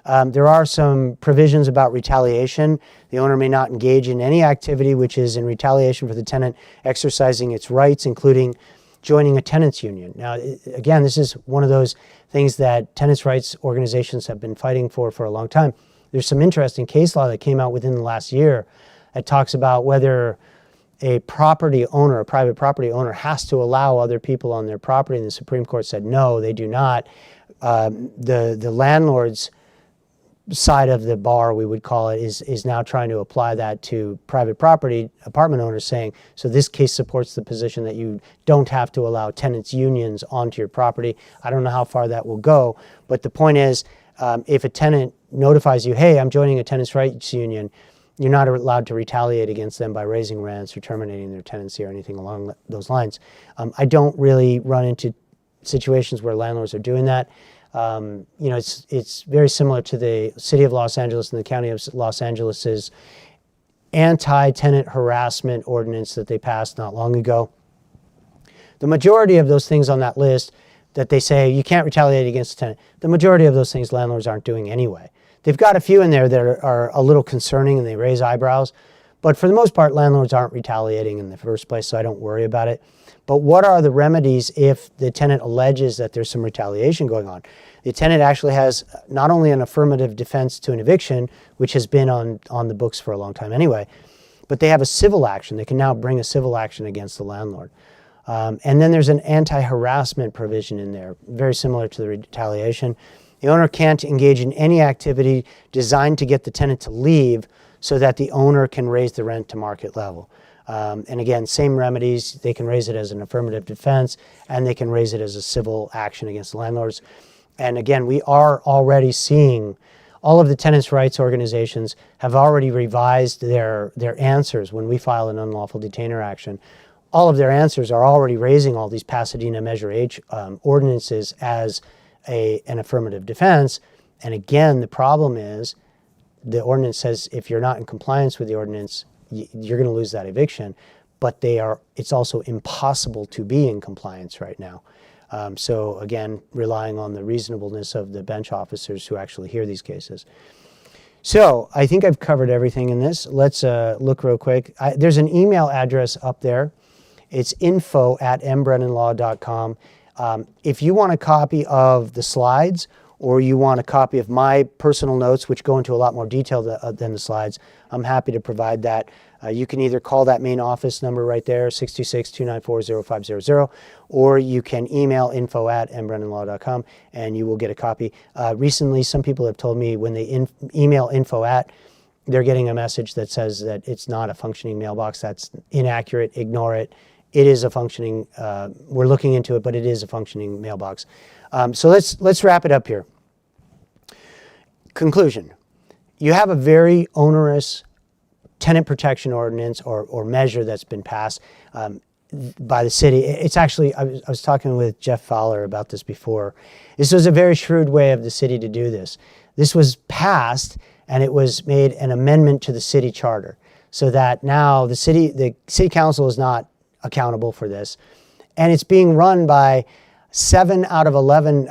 There are some provisions about retaliation. The owner may not engage in any activity which is in retaliation for the tenant exercising its rights, including joining a tenants union. Now, again, this is one of those things that tenants' rights organizations have been fighting for a long time. There's some interesting case law that came out within the last year that talks about whether a property owner, a private property owner, has to allow other people on their property, and the Supreme Court said no, they do not. The landlord's side of the bar, we would call it, is now trying to apply that to private property apartment owners, saying, so this case supports the position that you don't have to allow tenants unions onto your property. I don't know how far that will go, but the point is, if a tenant notifies you, hey, I'm joining a tenants' rights union, you're not allowed to retaliate against them by raising rents or terminating their tenancy or anything along those lines. I don't really run into situations where landlords are doing that. It's very similar to the City of Los Angeles and the County of Los Angeles's anti-tenant harassment ordinance that they passed not long ago. The majority of those things on that list that they say you can't retaliate against a tenant, the majority of those things landlords aren't doing anyway. They've got a few in there that are a little concerning and they raise eyebrows, but for the most part, landlords aren't retaliating in the first place, so I don't worry about it. But what are the remedies if the tenant alleges that there's some retaliation going on? The tenant actually has not only an affirmative defense to an eviction, which has been on the books for a long time anyway, but they have a civil action. They can now bring a civil action against the landlord. And then there's an anti-harassment provision in there, very similar to the retaliation. The owner can't engage in any activity designed to get the tenant to leave so that the owner can raise the rent to market level. And again, same remedies. They can raise it as an affirmative defense, and they can raise it as a civil action against the landlords. And again, we are already seeing all of the tenants' rights organizations have already revised their answers when we file an unlawful detainer action. All of their answers are already raising all these Pasadena Measure H ordinances as an affirmative defense. And again, the problem is the ordinance says if you're not in compliance with the ordinance, you're going to lose that eviction. But it's also impossible to be in compliance right now. So again, relying on the reasonableness of the bench officers who actually hear these cases. So I think I've covered everything in this. Let's look real quick. There's an email address up there. It's info@mbrennanlaw.com. If you want a copy of the slides or you want a copy of my personal notes, which go into a lot more detail than the slides, I'm happy to provide that. You can either call that main office number right there, 626-294-0500, or you can email info@mbrennanlaw.com and you will get a copy. Recently, some people have told me when they email info@, they're getting a message that says that it's not a functioning mailbox. That's inaccurate. Ignore it. It is a functioning, we're looking into it, but it is a functioning mailbox. So let's wrap it up here. Conclusion. You have a very onerous tenant protection ordinance or measure that's been passed by the city. It's actually, I was talking with Jeff Fowler about this before. This was a very shrewd way of the city to do this. This was passed and it was made an amendment to the city charter so that now the city council is not accountable for this. And it's being run by 7 out of 11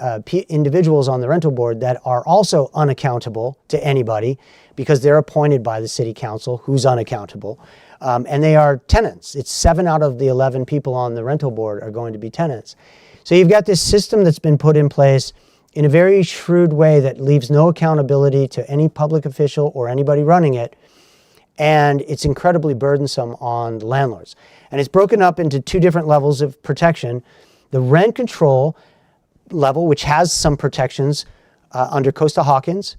individuals on the rental board that are also unaccountable to anybody because they're appointed by the city council, who's unaccountable. And they are tenants. It's 7 out of the 11 people on the rental board are going to be tenants. So you've got this system that's been put in place in a very shrewd way that leaves no accountability to any public official or anybody running it. And it's incredibly burdensome on the landlords. And it's broken up into 2 different levels of protection. The rent control level, which has some protections under Costa-Hawkins.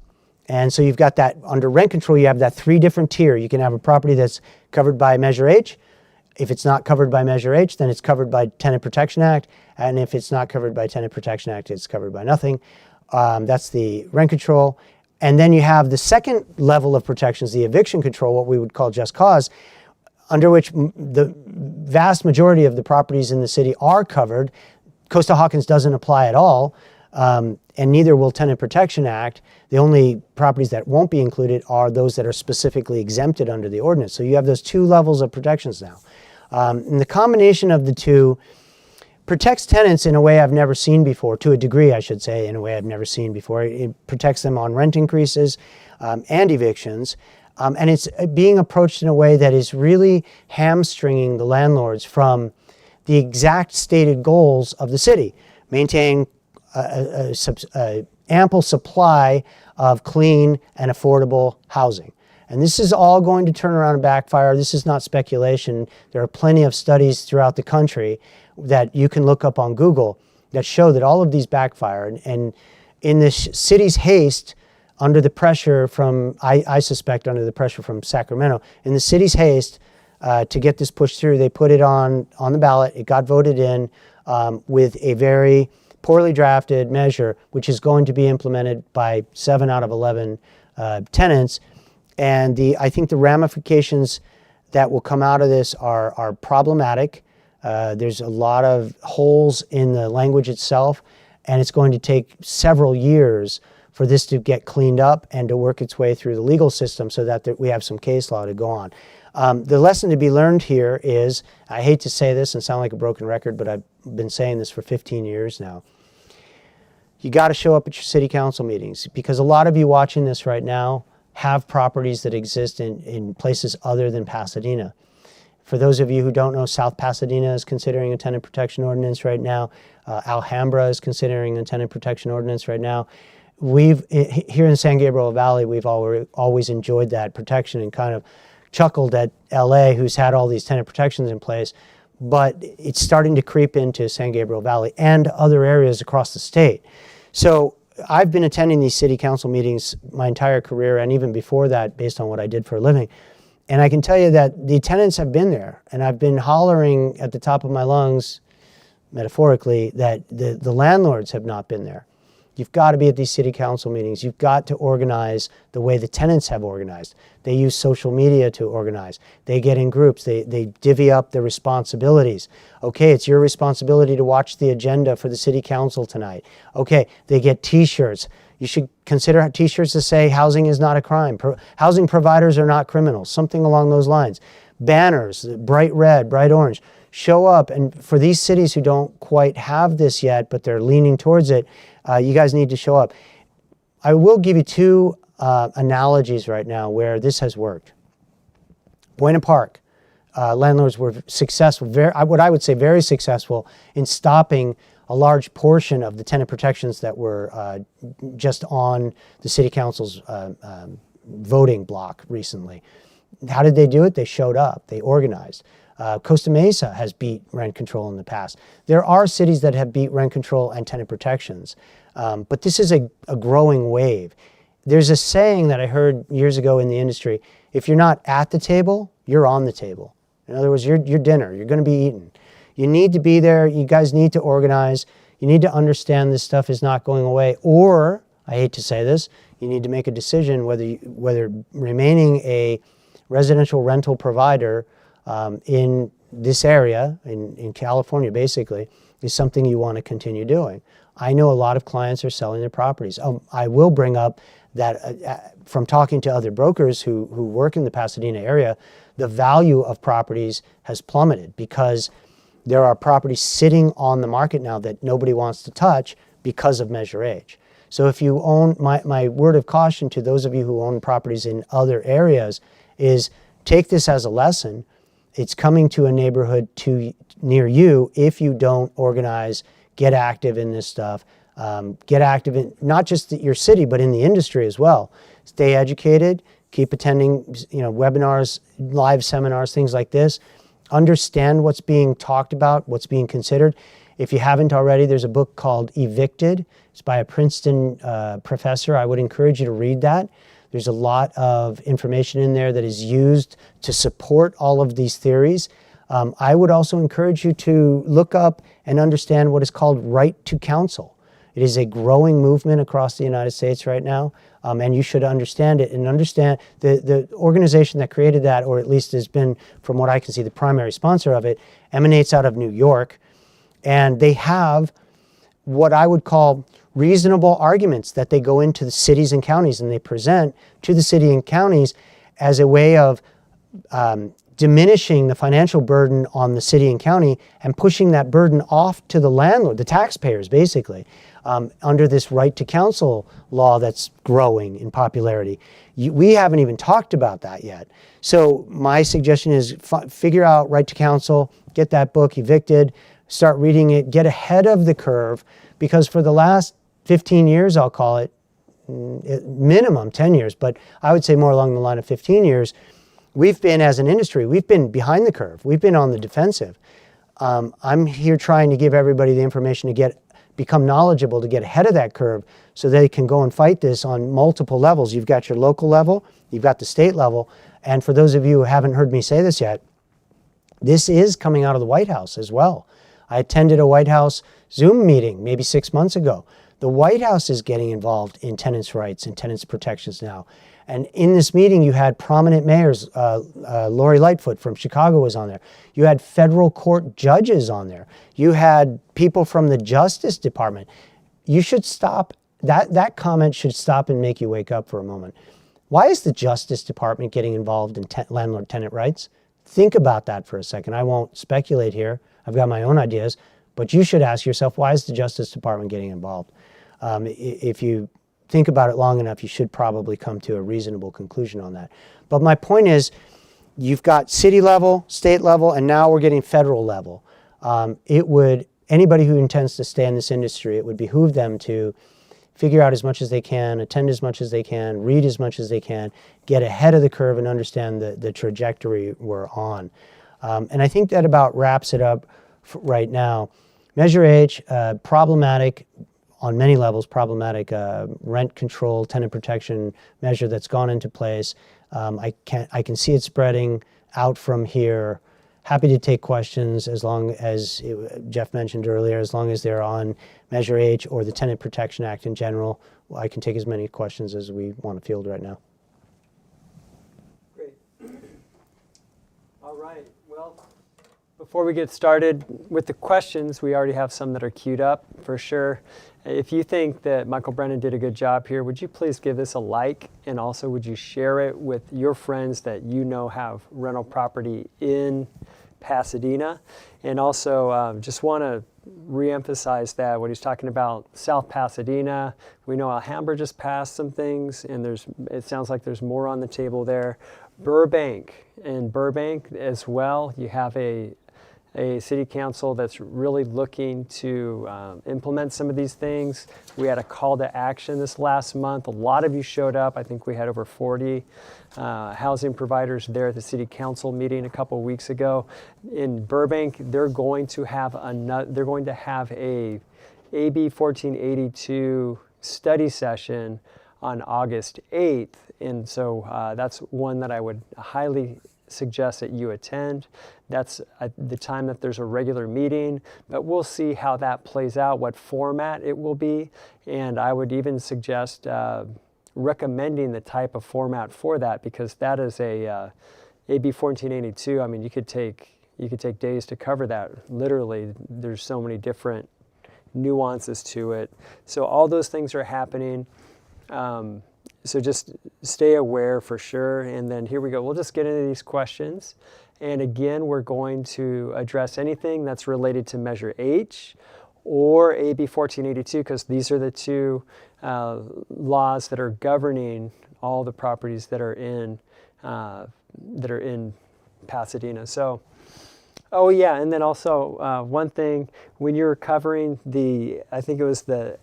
And so you've got that under rent control, you have that 3 different tier. You can have a property that's covered by Measure H. If it's not covered by Measure H, then it's covered by Tenant Protection Act. And if it's not covered by Tenant Protection Act, it's covered by nothing. That's the rent control. And then you have the second level of protections, the eviction control, what we would call just cause, under which the vast majority of the properties in the city are covered. Costa-Hawkins doesn't apply at all, and neither will Tenant Protection Act. The only properties that won't be included are those that are specifically exempted under the ordinance. So you have those 2 levels of protections now. And the combination of the 2 protects tenants in a way I've never seen before, to a degree, I should say, in a way I've never seen before. It protects them on rent increases and evictions. And it's being approached in a way that is really hamstringing the landlords from the exact stated goals of the city: maintain an ample supply of clean and affordable housing. And this is all going to turn around and backfire. This is not speculation. There are plenty of studies throughout the country that you can look up on Google that show that all of these backfire. And in this city's haste, under the pressure from, I suspect under the pressure from Sacramento, in the city's haste to get this pushed through, they put it on the ballot. It got voted in with a very poorly drafted measure, which is going to be implemented by 7 out of 11 tenants. And I think the ramifications that will come out of this are problematic. There's a lot of holes in the language itself, and it's going to take several years for this to get cleaned up and to work its way through the legal system so that we have some case law to go on. The lesson to be learned here is, I hate to say this and sound like a broken record, but I've been saying this for 15 years now. You got to show up at your city council meetings, because a lot of you watching this right now have properties that exist in places other than Pasadena. For those of you who don't know, South Pasadena is considering a tenant protection ordinance right now. Alhambra is considering a tenant protection ordinance right now. Here in San Gabriel Valley, we've always enjoyed that protection and kind of chuckled at LA, who's had all these tenant protections in place, but it's starting to creep into San Gabriel Valley and other areas across the state. So I've been attending these city council meetings my entire career, and even before that, based on what I did for a living. And I can tell you that the tenants have been there, and I've been hollering at the top of my lungs, metaphorically, that the landlords have not been there. You've got to be at these city council meetings. You've got to organize the way the tenants have organized. They use social media to organize. They get in groups. They divvy up their responsibilities. Okay, it's your responsibility to watch the agenda for the city council tonight. Okay, they get t-shirts. You should consider t-shirts that say housing is not a crime. Housing providers are not criminals, something along those lines. Banners, bright red, bright orange. Show up. And for these cities who don't quite have this yet, but they're leaning towards it, you guys need to show up. I will give you 2 analogies right now where this has worked. Buena Park, landlords were successful, what I would say very successful in stopping a large portion of the tenant protections that were just on the city council's voting block recently. How did they do it? They showed up. They organized. Costa Mesa has beat rent control in the past. There are cities that have beat rent control and tenant protections, but this is a growing wave. There's a saying that I heard years ago in the industry: if you're not at the table, you're on the table. In other words, your dinner, you're going to be eaten. You need to be there. You guys need to organize. You need to understand this stuff is not going away. Or, I hate to say this, you need to make a decision whether remaining a residential rental provider in this area, in California basically, is something you want to continue doing. I know a lot of clients are selling their properties. I will bring up that from talking to other brokers who work in the Pasadena area, the value of properties has plummeted because there are properties sitting on the market now that nobody wants to touch because of Measure H. So if you own, my word of caution to those of you who own properties in other areas is take this as a lesson. It's coming to a neighborhood near you if you don't organize, get active in this stuff, get active in not just your city, but in the industry as well. Stay educated, keep attending webinars, live seminars, things like this. Understand what's being talked about, what's being considered. If you haven't already, there's a book called Evicted. It's by a Princeton professor. I would encourage you to read that. There's a lot of information in there that is used to support all of these theories. I would also encourage you to look up and understand what is called right to counsel. It is a growing movement across the United States right now, and you should understand it and understand the organization that created that, or at least has been, from what I can see, the primary sponsor of it, emanates out of New York. And they have what I would call reasonable arguments that they go into the cities and counties and they present to the city and counties as a way of diminishing the financial burden on the city and county and pushing that burden off to the landlord, the taxpayers basically, under this right to counsel law that's growing in popularity. We haven't even talked about that yet. So my suggestion is figure out right to counsel, get that book, Evicted, start reading it, get ahead of the curve, because for the last 15 years, I'll call it, minimum 10 years, but I would say more along the line of 15 years, we've been, as an industry, we've been behind the curve. We've been on the defensive. I'm here trying to give everybody the information to become knowledgeable, to get ahead of that curve so they can go and fight this on multiple levels. You've got your local level, you've got the state level, and for those of you who haven't heard me say this yet, this is coming out of the White House as well. I attended a White House Zoom meeting maybe 6 months ago. The White House is getting involved in tenants' rights and tenants' protections now. And in this meeting, you had prominent mayors, Lori Lightfoot from Chicago was on there. You had federal court judges on there. You had people from the Justice Department. You should stop, that comment should stop and make you wake up for a moment. Why is the Justice Department getting involved in landlord-tenant rights? Think about that for a second. I won't speculate here. I've got my own ideas, but you should ask yourself, why is the Justice Department getting involved? If you think about it long enough, you should probably come to a reasonable conclusion on that. But my point is, you've got city level, state level, and now we're getting federal level. Anybody who intends to stay in this industry, it would behoove them to figure out as much as they can, attend as much as they can, read as much as they can, get ahead of the curve and understand the trajectory we're on. And I think that about wraps it up right now. Measure H, problematic on many levels, problematic rent control, tenant protection measure that's gone into place. I can see it spreading out from here. Happy to take questions as long as, Jeff mentioned earlier, as long as they're on Measure H or the Tenant Protection Act in general. I can take as many questions as we want to field right now. Great. All right. Well, before we get started with the questions, we already have some that are queued up for sure. If you think that Michael Brennan did a good job here, would you please give this a like, and also would you share it with your friends that you know have rental property in Pasadena? And also just want to reemphasize that when he's talking about South Pasadena, we know Alhambra just passed some things, and it sounds like there's more on the table there. Burbank as well, you have a city council that's really looking to implement some of these things. We had a call to action this last month. A lot of you showed up. I think we had over 40 housing providers there at the city council meeting a couple weeks ago. In Burbank, they're going to have a AB 1482 study session on August 8th. And so that's one that I would highly suggest that you attend. That's at the time that there's a regular meeting, but we'll see how that plays out, what format it will be. And I would even suggest recommending the type of format for that, because that is a AB 1482. I mean, you could take days to cover that. Literally, there's so many different nuances to it. So all those things are happening. So just stay aware for sure. And then here we go. We'll just get into these questions. And again, we're going to address anything that's related to Measure H or AB 1482, because these are the two laws that are governing all the properties that are in Pasadena. So, oh yeah, and then also one thing, when you were covering I think it was the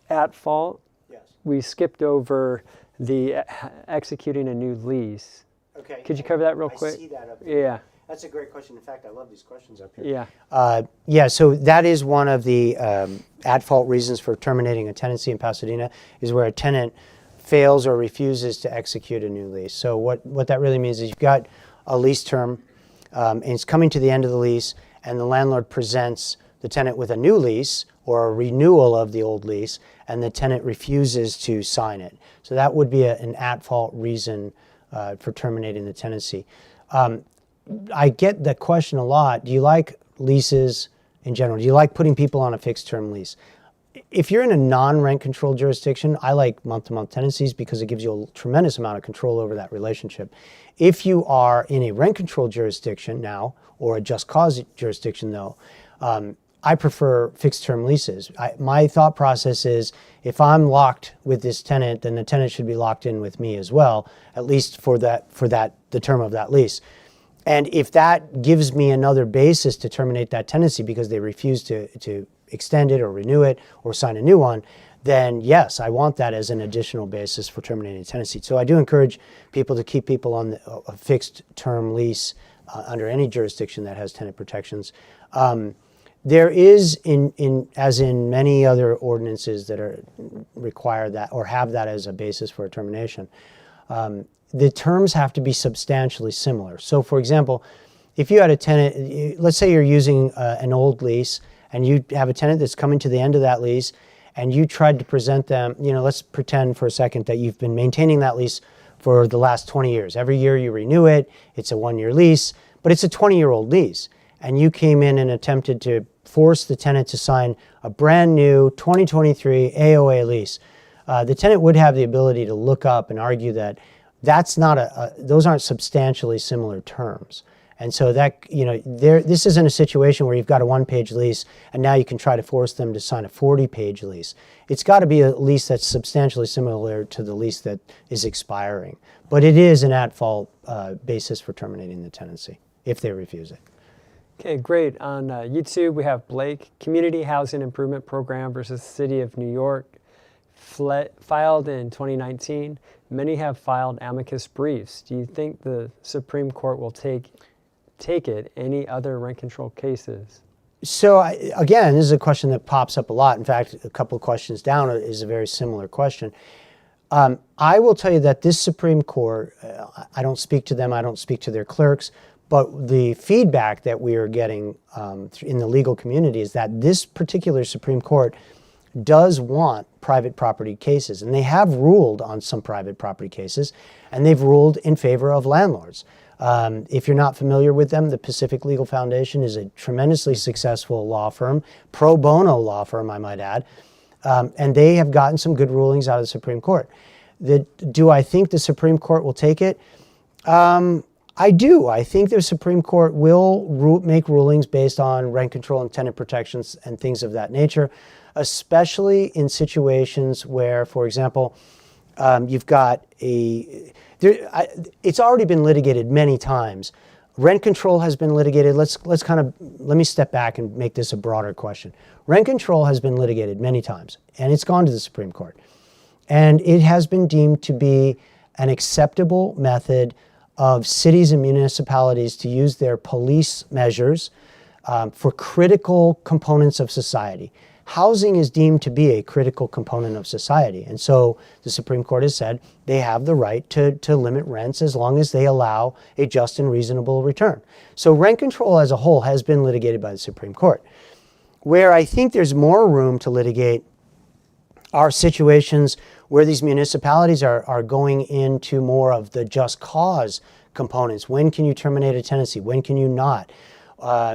at fault, Yes. we skipped over the executing a new lease. Okay. Could you cover that real quick? I see that up here. Yeah. That's a great question. In fact, I love these questions up here. Yeah. Yeah, so that is one of the at-fault reasons for terminating a tenancy in Pasadena, is where a tenant fails or refuses to execute a new lease. So what that really means is you've got a lease term, and it's coming to the end of the lease, and the landlord presents the tenant with a new lease or a renewal of the old lease, and the tenant refuses to sign it. So that would be an at-fault reason for terminating the tenancy. I get that question a lot. Do you like leases in general? Do you like putting people on a fixed-term lease? If you're in a non-rent control jurisdiction, I like month-to-month tenancies because it gives you a tremendous amount of control over that relationship. If you are in a rent control jurisdiction now, or a just cause jurisdiction though, I prefer fixed-term leases. My thought process is, if I'm locked with this tenant, then the tenant should be locked in with me as well, at least for the term of that lease. And if that gives me another basis to terminate that tenancy because they refuse to extend it or renew it or sign a new one, then yes, I want that as an additional basis for terminating a tenancy. So I do encourage people to keep people on a fixed-term lease under any jurisdiction that has tenant protections. There is, as in many other ordinances that require that or have that as a basis for a termination, the terms have to be substantially similar. So for example, if you had a tenant, let's say you're using an old lease and you have a tenant that's coming to the end of that lease, and you tried to present them, let's pretend for a second that you've been maintaining that lease for the last 20 years. Every year you renew it, it's a 1-year lease, but it's a 20-year-old lease. And you came in and attempted to force the tenant to sign a brand new 2023 AOA lease. The tenant would have the ability to look up and argue that those aren't substantially similar terms. And so that, this isn't a situation where you've got a 1-page lease and now you can try to force them to sign a 40-page lease. It's got to be a lease that's substantially similar to the lease that is expiring. But it is an at-fault basis for terminating the tenancy if they refuse it. Okay, great. On YouTube, we have Blake, Community Housing Improvement Program versus City of New York, filed in 2019. Many have filed amicus briefs. Do you think the Supreme Court will take it any other rent control cases? So again, this is a question that pops up a lot. In fact, a couple of questions down is a very similar question. I will tell you that this Supreme Court, I don't speak to them, I don't speak to their clerks, but the feedback that we are getting in the legal community is that this particular Supreme Court does want private property cases, and they have ruled on some private property cases, and they've ruled in favor of landlords. If you're not familiar with them, the Pacific Legal Foundation is a tremendously successful law firm, pro bono law firm, I might add, and they have gotten some good rulings out of the Supreme Court. Do I think the Supreme Court will take it? I do. I think the Supreme Court will make rulings based on rent control and tenant protections and things of that nature, especially in situations where, for example, you've got it's already been litigated many times. Rent control has been litigated. Let me step back and make this a broader question. Rent control has been litigated many times, and it's gone to the Supreme Court. And it has been deemed to be an acceptable method of cities and municipalities to use their police measures for critical components of society. Housing is deemed to be a critical component of society. And so the Supreme Court has said they have the right to limit rents as long as they allow a just and reasonable return. So rent control as a whole has been litigated by the Supreme Court. Where I think there's more room to litigate are situations where these municipalities are going into more of the just cause components. When can you terminate a tenancy? When can you not?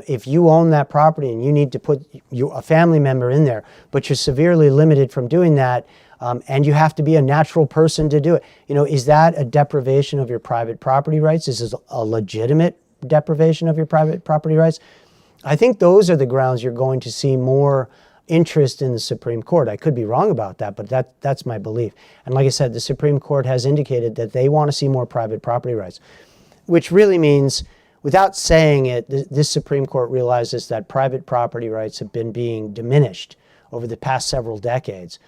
If you own that property and you need to put a family member in there, but you're severely limited from doing that, and you have to be a natural person to do it, is that a deprivation of your private property rights? Is this a legitimate deprivation of your private property rights? I think those are the grounds you're going to see more interest in the Supreme Court. I could be wrong about that, but that's my belief. And like I said, the Supreme Court has indicated that they want to see more private property rights, which really means, without saying it, this Supreme Court realizes that private property rights have been being diminished over the past several decades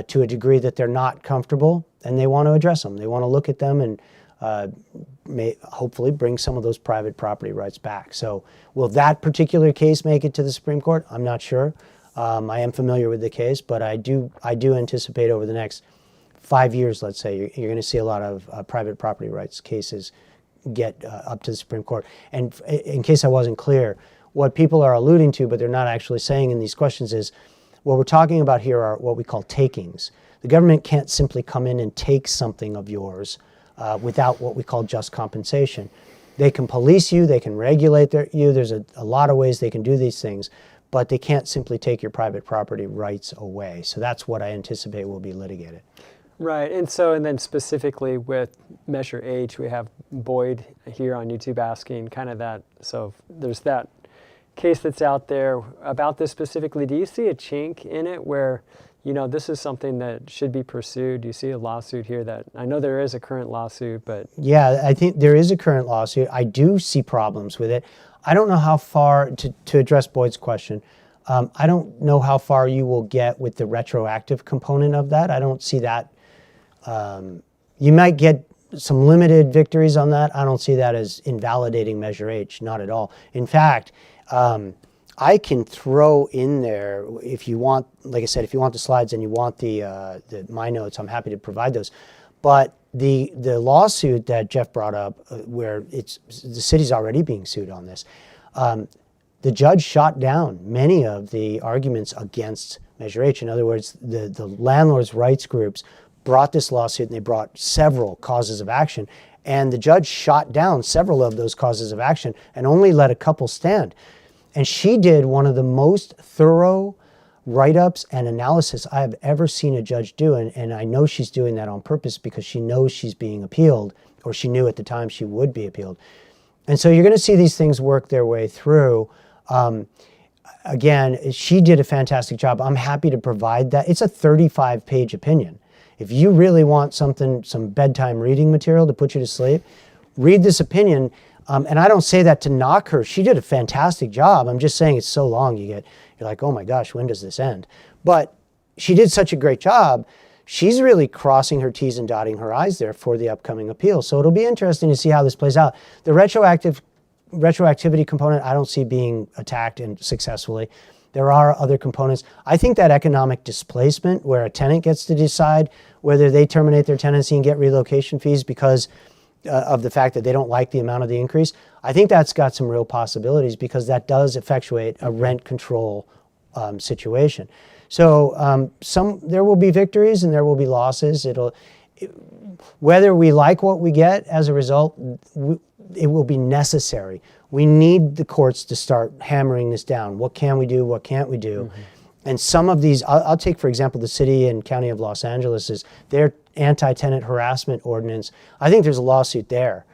to a degree that they're not comfortable, and they want to address them. They want to look at them and may hopefully bring some of those private property rights back. So will that particular case make it to the Supreme Court? I'm not sure. I am familiar with the case, but I do anticipate over the next 5 years, let's say, you're going to see a lot of private property rights cases get up to the Supreme Court. And in case I wasn't clear, what people are alluding to, but they're not actually saying in these questions, is what we're talking about here are what we call takings. The government can't simply come in and take something of yours without what we call just compensation. They can police you, they can regulate you, there's a lot of ways they can do these things, but they can't simply take your private property rights away. So that's what I anticipate will be litigated. Right, and then specifically with Measure H, we have Boyd here on YouTube asking kind of that, so there's that case that's out there about this specifically. Do you see a chink in it where, this is something that should be pursued? Do you see a lawsuit here that, I know there is a current lawsuit, but... Yeah, I think there is a current lawsuit. I do see problems with it. I don't know how far, to address Boyd's question, I don't know how far you will get with the retroactive component of that. I don't see that. You might get some limited victories on that. I don't see that as invalidating Measure H, not at all. In fact, I can throw in there, if you want, like I said, if you want the slides and you want my notes, I'm happy to provide those. But the lawsuit that Jeff brought up, where the city's already being sued on this, the judge shot down many of the arguments against Measure H. In other words, the landlords' rights groups brought this lawsuit, and they brought several causes of action, and the judge shot down several of those causes of action and only let a couple stand. And she did one of the most thorough write-ups and analysis I have ever seen a judge do, and I know she's doing that on purpose because she knows she's being appealed, or she knew at the time she would be appealed. And so you're going to see these things work their way through. Again, she did a fantastic job. I'm happy to provide that. It's a 35-page opinion. If you really want some bedtime reading material to put you to sleep, read this opinion. And I don't say that to knock her. She did a fantastic job. I'm just saying it's so long you're like, oh my gosh, when does this end? But she did such a great job. She's really crossing her T's and dotting her I's there for the upcoming appeal. So it'll be interesting to see how this plays out. The retroactivity component, I don't see being attacked and successfully. There are other components. I think that economic displacement, where a tenant gets to decide whether they terminate their tenancy and get relocation fees because of the fact that they don't like the amount of the increase, I think that's got some real possibilities, because that does effectuate a rent control situation. So there will be victories and there will be losses. Whether we like what we get as a result, it will be necessary. We need the courts to start hammering this down. What can we do? What can't we do? Mm-hmm. And some of these, I'll take, for example, the city and county of Los Angeles, their anti-tenant harassment ordinance. I think there's a lawsuit there.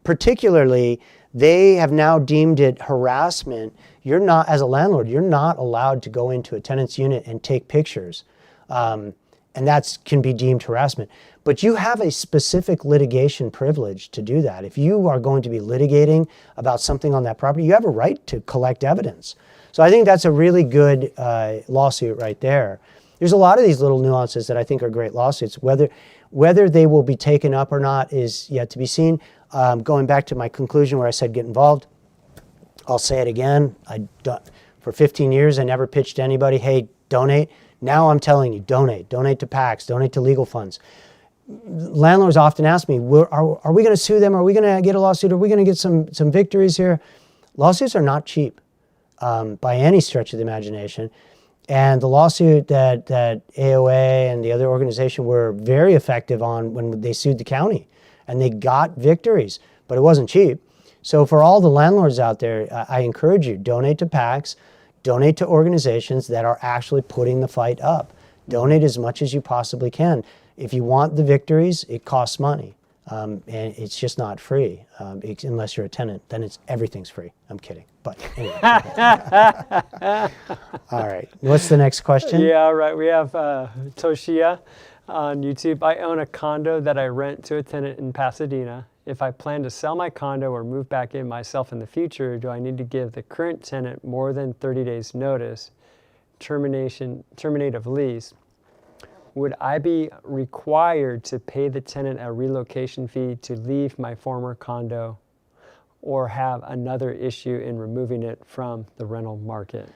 Particularly, they have now deemed it harassment. You're not, as a landlord, you're not allowed to go into a tenant's unit and take pictures. and that can be deemed harassment. But you have a specific litigation privilege to do that. If you are going to be litigating about something on that property, you have a right to collect evidence. So I think that's a really good lawsuit right there. There's a lot of these little nuances that I think are great lawsuits. Whether they will be taken up or not is yet to be seen. Going back to my conclusion where I said get involved, I'll say it again. For 15 years, I never pitched to anybody, hey, donate. Now I'm telling you, donate. Donate to PACs, donate to legal funds. Landlords often ask me, are we going to sue them? Are we going to get a lawsuit? Are we going to get some victories here? Lawsuits are not cheap by any stretch of the imagination. And the lawsuit that AOA and the other organization were very effective on when they sued the county, and they got victories, but it wasn't cheap. So for all the landlords out there, I encourage you, donate to PACs, donate to organizations that are actually putting the fight up. Donate as much as you possibly can. If you want the victories, it costs money, and it's just not free unless you're a tenant. Then everything's free. I'm kidding, but anyway. All right, what's the next question? Yeah, right. We have Toshia on YouTube. I own a condo that I rent to a tenant in Pasadena. If I plan to sell my condo or move back in myself in the future, do I need to give the current tenant more than 30 days notice, terminate of lease? Would I be required to pay the tenant a relocation fee to leave my former condo, or have another issue in removing it from the rental market?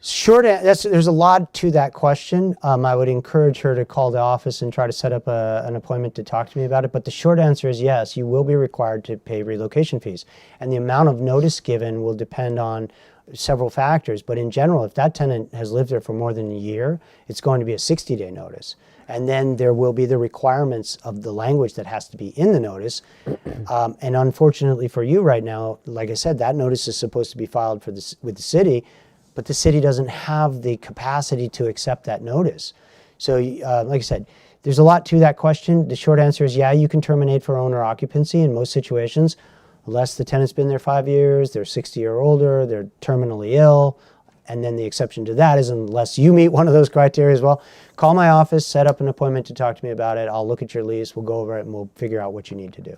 There's a lot to that question. I would encourage her to call the office and try to set up an appointment to talk to me about it. But the short answer is yes, you will be required to pay relocation fees. And the amount of notice given will depend on several factors. But in general, if that tenant has lived there for more than a year, it's going to be a 60-day notice. And then there will be the requirements of the language that has to be in the notice. And unfortunately for you right now, like I said, that notice is supposed to be filed with the city, but the city doesn't have the capacity to accept that notice. So like I said, there's a lot to that question. The short answer is yeah, you can terminate for owner occupancy in most situations, unless the tenant's been there 5 years, they're 60 or older, they're terminally ill, and then the exception to that is unless you meet one of those criteria as well. Call my office, set up an appointment to talk to me about it. I'll look at your lease, we'll go over it, and we'll figure out what you need to do.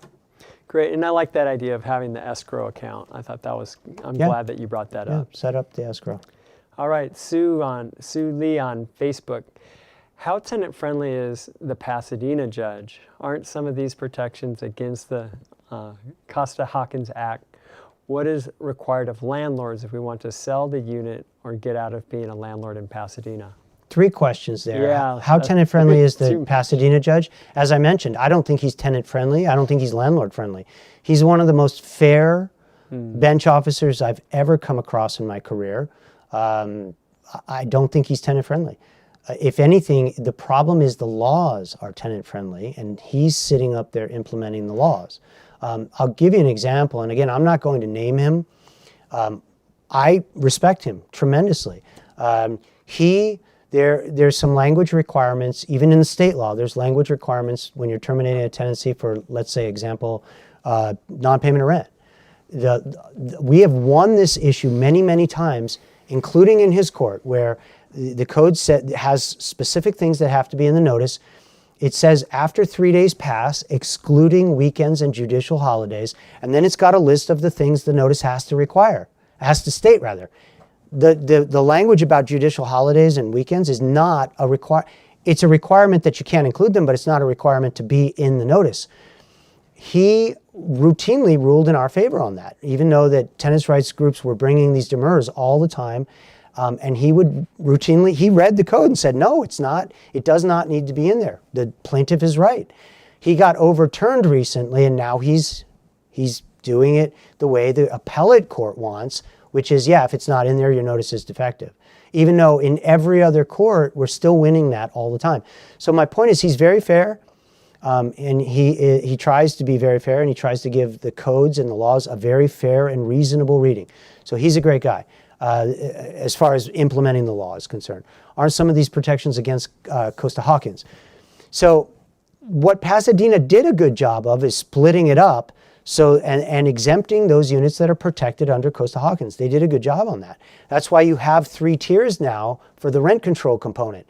Great, and I like that idea of having the escrow account. I thought that was, I'm glad that you brought that up. Set up the escrow. All right, Sue Lee on Facebook. How tenant friendly is the Pasadena judge? Aren't some of these protections against the Costa-Hawkins Act? What is required of landlords if we want to sell the unit or get out of being a landlord in Pasadena? 3 questions there. Yeah, how tenant friendly is the Pasadena judge? As I mentioned, I don't think he's tenant friendly. I don't think he's landlord friendly. He's one of the most fair bench officers I've ever come across in my career. I don't think he's tenant friendly. If anything, the problem is the laws are tenant friendly, and he's sitting up there implementing the laws. I'll give you an example, and again, I'm not going to name him. I respect him tremendously. There's some language requirements, even in the state law, there's language requirements when you're terminating a tenancy for, let's say, example, non-payment of rent. We have won this issue many, many times, including in his court, where the code has specific things that have to be in the notice. It says after 3 days pass, excluding weekends and judicial holidays, and then it's got a list of the things the notice has to state rather. The language about judicial holidays and weekends is not a it's a requirement that you can't include them, but it's not a requirement to be in the notice. He routinely ruled in our favor on that, even though that tenants' rights groups were bringing these demurs all the time. And he would routinely, he read the code and said, no, it's not, it does not need to be in there. The plaintiff is right. He got overturned recently, and now he's doing it the way the appellate court wants, which is, yeah, if it's not in there, your notice is defective. Even though in every other court, we're still winning that all the time. So my point is, he's very fair, and he tries to be very fair, and he tries to give the codes and the laws a very fair and reasonable reading. So he's a great guy. As far as implementing the law is concerned. Aren't some of these protections against Costa-Hawkins? So what Pasadena did a good job of is splitting it up and exempting those units that are protected under Costa-Hawkins. They did a good job on that. That's why you have 3 tiers now for the rent control component.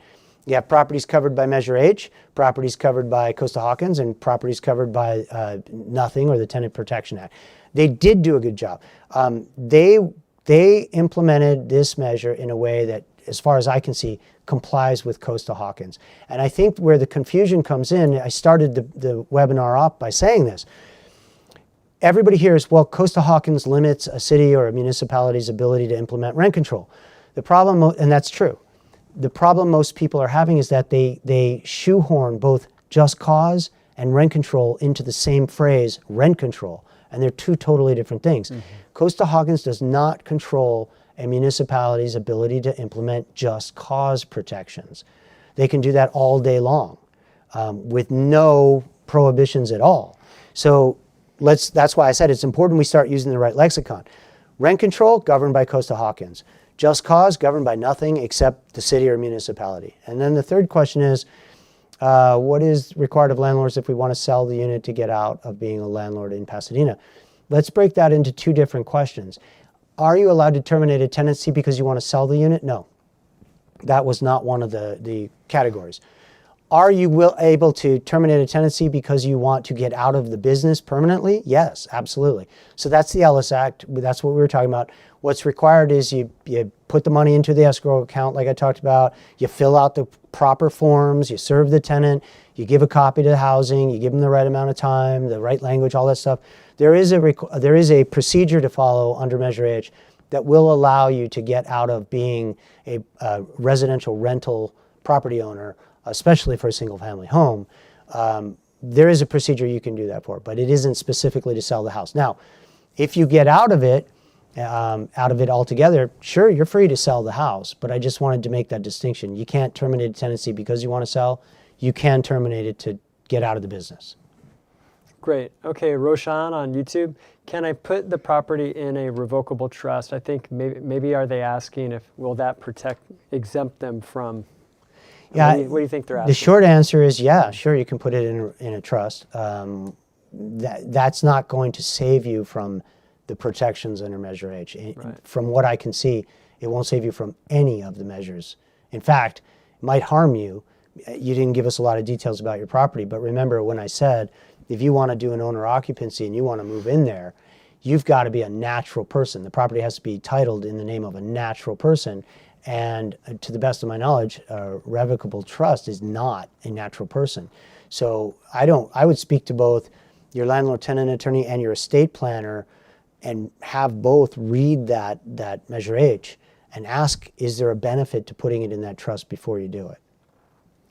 You have properties covered by Measure H, properties covered by Costa-Hawkins, and properties covered by nothing or the Tenant Protection Act. They did do a good job. They implemented this measure in a way that, as far as I can see, complies with Costa-Hawkins. And I think where the confusion comes in, I started the webinar off by saying this. Everybody hears, well, Costa-Hawkins limits a city or a municipality's ability to implement rent control. The problem, and that's true, the problem most people are having is that they shoehorn both just cause and rent control into the same phrase, rent control, and they're two totally different things. Mm-hmm. Costa-Hawkins does not control a municipality's ability to implement just cause protections. They can do that all day long with no prohibitions at all. So that's why I said it's important we start using the right lexicon. Rent control governed by Costa-Hawkins. Just cause governed by nothing except the city or municipality. And then the third question is, what is required of landlords if we want to sell the unit to get out of being a landlord in Pasadena? Let's break that into two different questions. Are you allowed to terminate a tenancy because you want to sell the unit? No. That was not one of the categories. Are you able to terminate a tenancy because you want to get out of the business permanently? Yes, absolutely. So that's the Ellis Act. That's what we were talking about. What's required is you put the money into the escrow account like I talked about, you fill out the proper forms, you serve the tenant, you give a copy to the housing, you give them the right amount of time, the right language, all that stuff. There is a procedure to follow under Measure H that will allow you to get out of being a residential rental property owner, especially for a single family home. There is a procedure you can do that for, but it isn't specifically to sell the house. Now, if you get out of it altogether, sure, you're free to sell the house, but I just wanted to make that distinction. You can't terminate a tenancy because you want to sell. You can terminate it to get out of the business. Great. Okay, Roshan on YouTube, can I put the property in a revocable trust? I think maybe are they asking if will that exempt them from? Yeah. What do you think they're asking? The short answer is yeah, sure, you can put it in a trust. That's not going to save you from the protections under Measure H. Right. From what I can see, it won't save you from any of the measures. In fact, it might harm you. You didn't give us a lot of details about your property, but remember when I said, if you want to do an owner occupancy and you want to move in there, you've got to be a natural person. The property has to be titled in the name of a natural person. And to the best of my knowledge, a revocable trust is not a natural person. So I would speak to both your landlord tenant attorney and your estate planner and have both read that Measure H and ask, is there a benefit to putting it in that trust before you do it?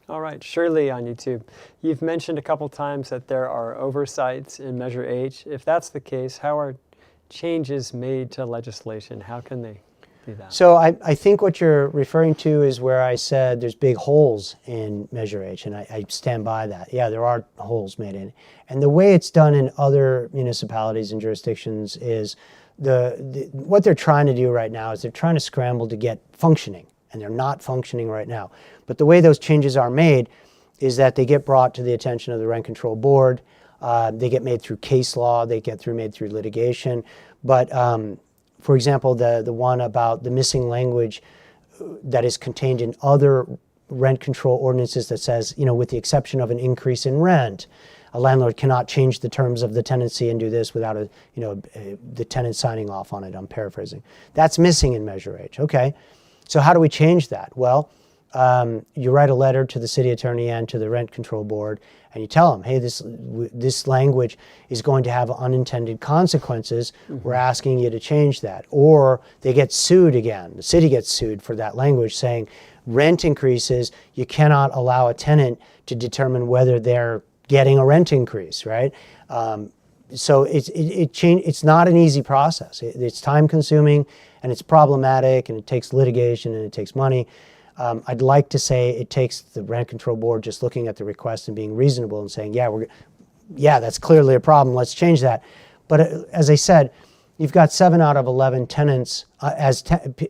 All right, Shirley on YouTube. You've mentioned a couple times that there are oversights in Measure H. If that's the case, how are changes made to legislation? How can they do that? So I think what you're referring to is where I said there's big holes in Measure H, and I stand by that. Yeah, there are holes made in it. And the way it's done in other municipalities and jurisdictions is what they're trying to do right now is they're trying to scramble to get functioning, and they're not functioning right now. But the way those changes are made is that they get brought to the attention of the Rent Control Board. They get made through case law. They get made through litigation. But for example, the one about the missing language that is contained in other rent control ordinances that says, with the exception of an increase in rent, a landlord cannot change the terms of the tenancy and do this without the tenant signing off on it. I'm paraphrasing. That's missing in Measure H. Okay, so how do we change that? Well, you write a letter to the city attorney and to the Rent Control Board, and you tell them, hey, this language is going to have unintended consequences. Mm-hmm. We're asking you to change that. Or they get sued again. The city gets sued for that language saying rent increases, you cannot allow a tenant to determine whether they're getting a rent increase, right? So it's not an easy process. It's time consuming and it's problematic and it takes litigation and it takes money. I'd like to say it takes the Rent Control Board just looking at the request and being reasonable and saying, yeah, that's clearly a problem, let's change that. But as I said, you've got 7 out of 11 tenants,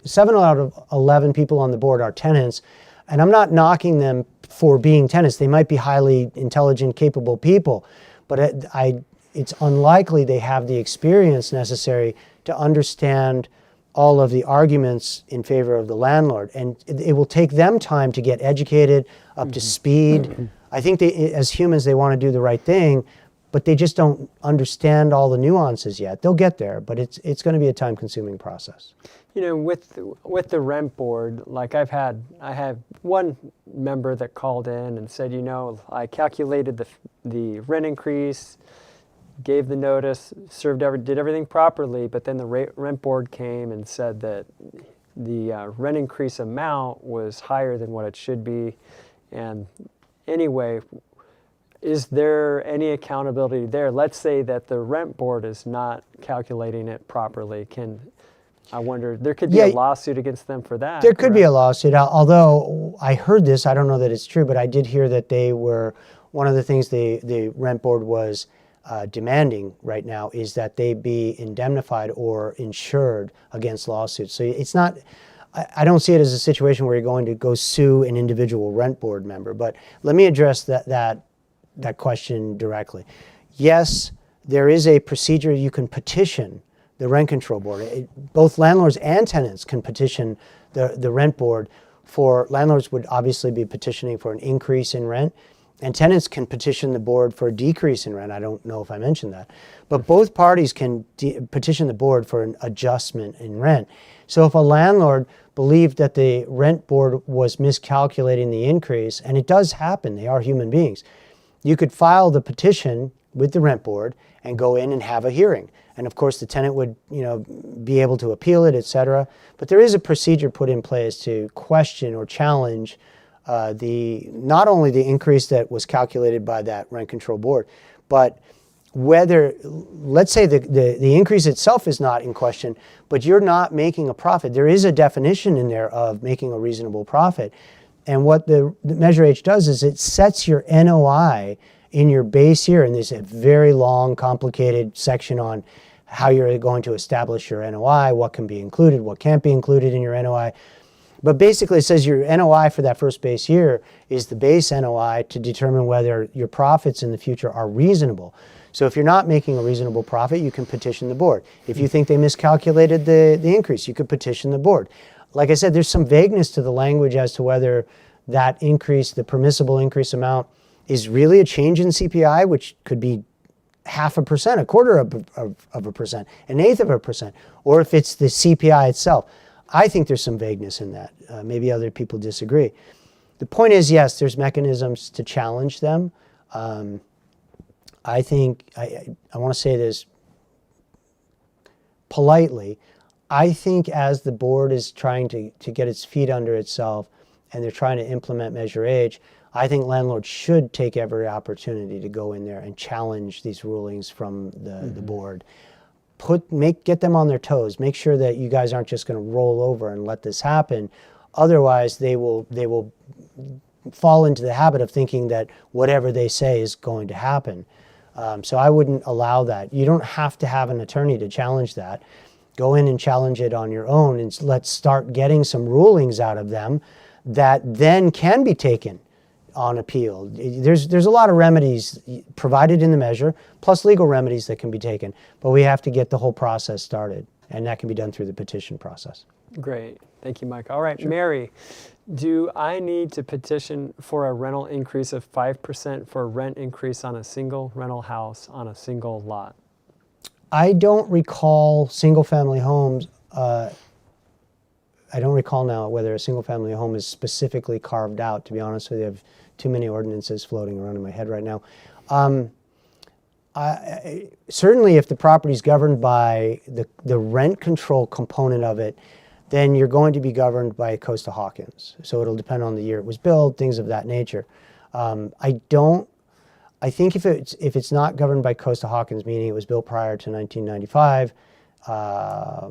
7 out of 11 people on the board are tenants, and I'm not knocking them for being tenants. They might be highly intelligent, capable people, but it's unlikely they have the experience necessary to understand all of the arguments in favor of the landlord. And it will take them time to get educated, up to speed. I think as humans, they want to do the right thing, but they just don't understand all the nuances yet. They'll get there, but it's going to be a time-consuming process. You know, with the rent board, like I had one member that called in and said, you know, I calculated the rent increase, gave the notice, did everything properly, but then the rent board came and said that the rent increase amount was higher than what it should be. And anyway, is there any accountability there? Let's say that the rent board is not calculating it properly. I wonder, there could be a lawsuit against them for that. There could be a lawsuit, although I heard this, I don't know that it's true, but I did hear that one of the things the rent board was demanding right now is that they be indemnified or insured against lawsuits. So it's not, I don't see it as a situation where you're going to go sue an individual rent board member, but let me address that question directly. Yes, there is a procedure. You can petition the rent control board. Both landlords and tenants can petition the rent board. For landlords would obviously be petitioning for an increase in rent, and tenants can petition the board for a decrease in rent. I don't know if I mentioned that. But both parties can petition the board for an adjustment in rent. So if a landlord believed that the rent board was miscalculating the increase, and it does happen, they are human beings, you could file the petition with the rent board and go in and have a hearing. And of course the tenant would, be able to appeal it, etc. But there is a procedure put in place to question or challenge not only the increase that was calculated by that rent control board, but whether, let's say the increase itself is not in question, but you're not making a profit. There is a definition in there of making a reasonable profit. And what the Measure H does is it sets your NOI in your base year, and there's a very long, complicated section on how you're going to establish your NOI, what can be included, what can't be included in your NOI. But basically it says your NOI for that first base year is the base NOI to determine whether your profits in the future are reasonable. So if you're not making a reasonable profit, you can petition the board. If you think they miscalculated the increase, you could petition the board. Like I said, there's some vagueness to the language as to whether that increase, the permissible increase amount, is really a change in CPI, which could be 0.5%, 1/4%, 1/8%, or if it's the CPI itself. I think there's some vagueness in that. Maybe other people disagree. The point is, yes, there's mechanisms to challenge them. I think, I want to say this politely, I think as the board is trying to get its feet under itself and they're trying to implement Measure H, I think landlords should take every opportunity to go in there and challenge these rulings from the board. Get them on their toes. Make sure that you guys aren't just going to roll over and let this happen. Otherwise, they will fall into the habit of thinking that whatever they say is going to happen. So I wouldn't allow that. You don't have to have an attorney to challenge that. Go in and challenge it on your own, and let's start getting some rulings out of them that then can be taken on appeal. There's a lot of remedies provided in the measure, plus legal remedies that can be taken, but we have to get the whole process started, and that can be done through the petition process. Great. Thank you, Mike. All right, sure. Mary, do I need to petition for a rental increase of 5% for a rent increase on a single rental house on a single lot? I don't recall single-family homes. I don't recall now whether a single-family home is specifically carved out, to be honest with you. I have too many ordinances floating around in my head right now. Certainly if the property is governed by the rent control component of it, then you're going to be governed by Costa-Hawkins. So it'll depend on the year it was built, things of that nature. I think if it's not governed by Costa-Hawkins, meaning it was built prior to 1995, I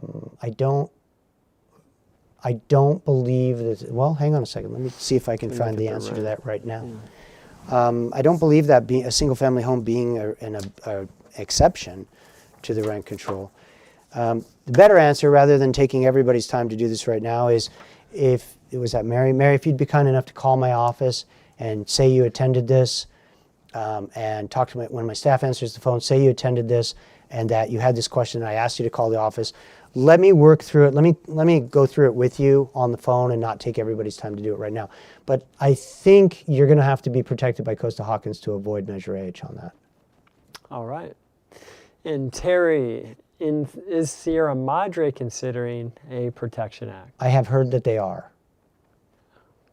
don't believe that, well, hang on a second. Let me see if I can find the answer to that right now. Yeah. I don't believe that a single-family home being an exception to the rent control. The better answer, rather than taking everybody's time to do this right now, is if it was at Mary, if you'd be kind enough to call my office and say you attended this, and talk to when my staff answers the phone, say you attended this and that you had this question and I asked you to call the office. let me work through it. Let me go through it with you on the phone and not take everybody's time to do it right now. But I think you're going to have to be protected by Costa-Hawkins to avoid Measure H on that. All right. And Terry, is Sierra Madre considering a Protection Act? I have heard that they are.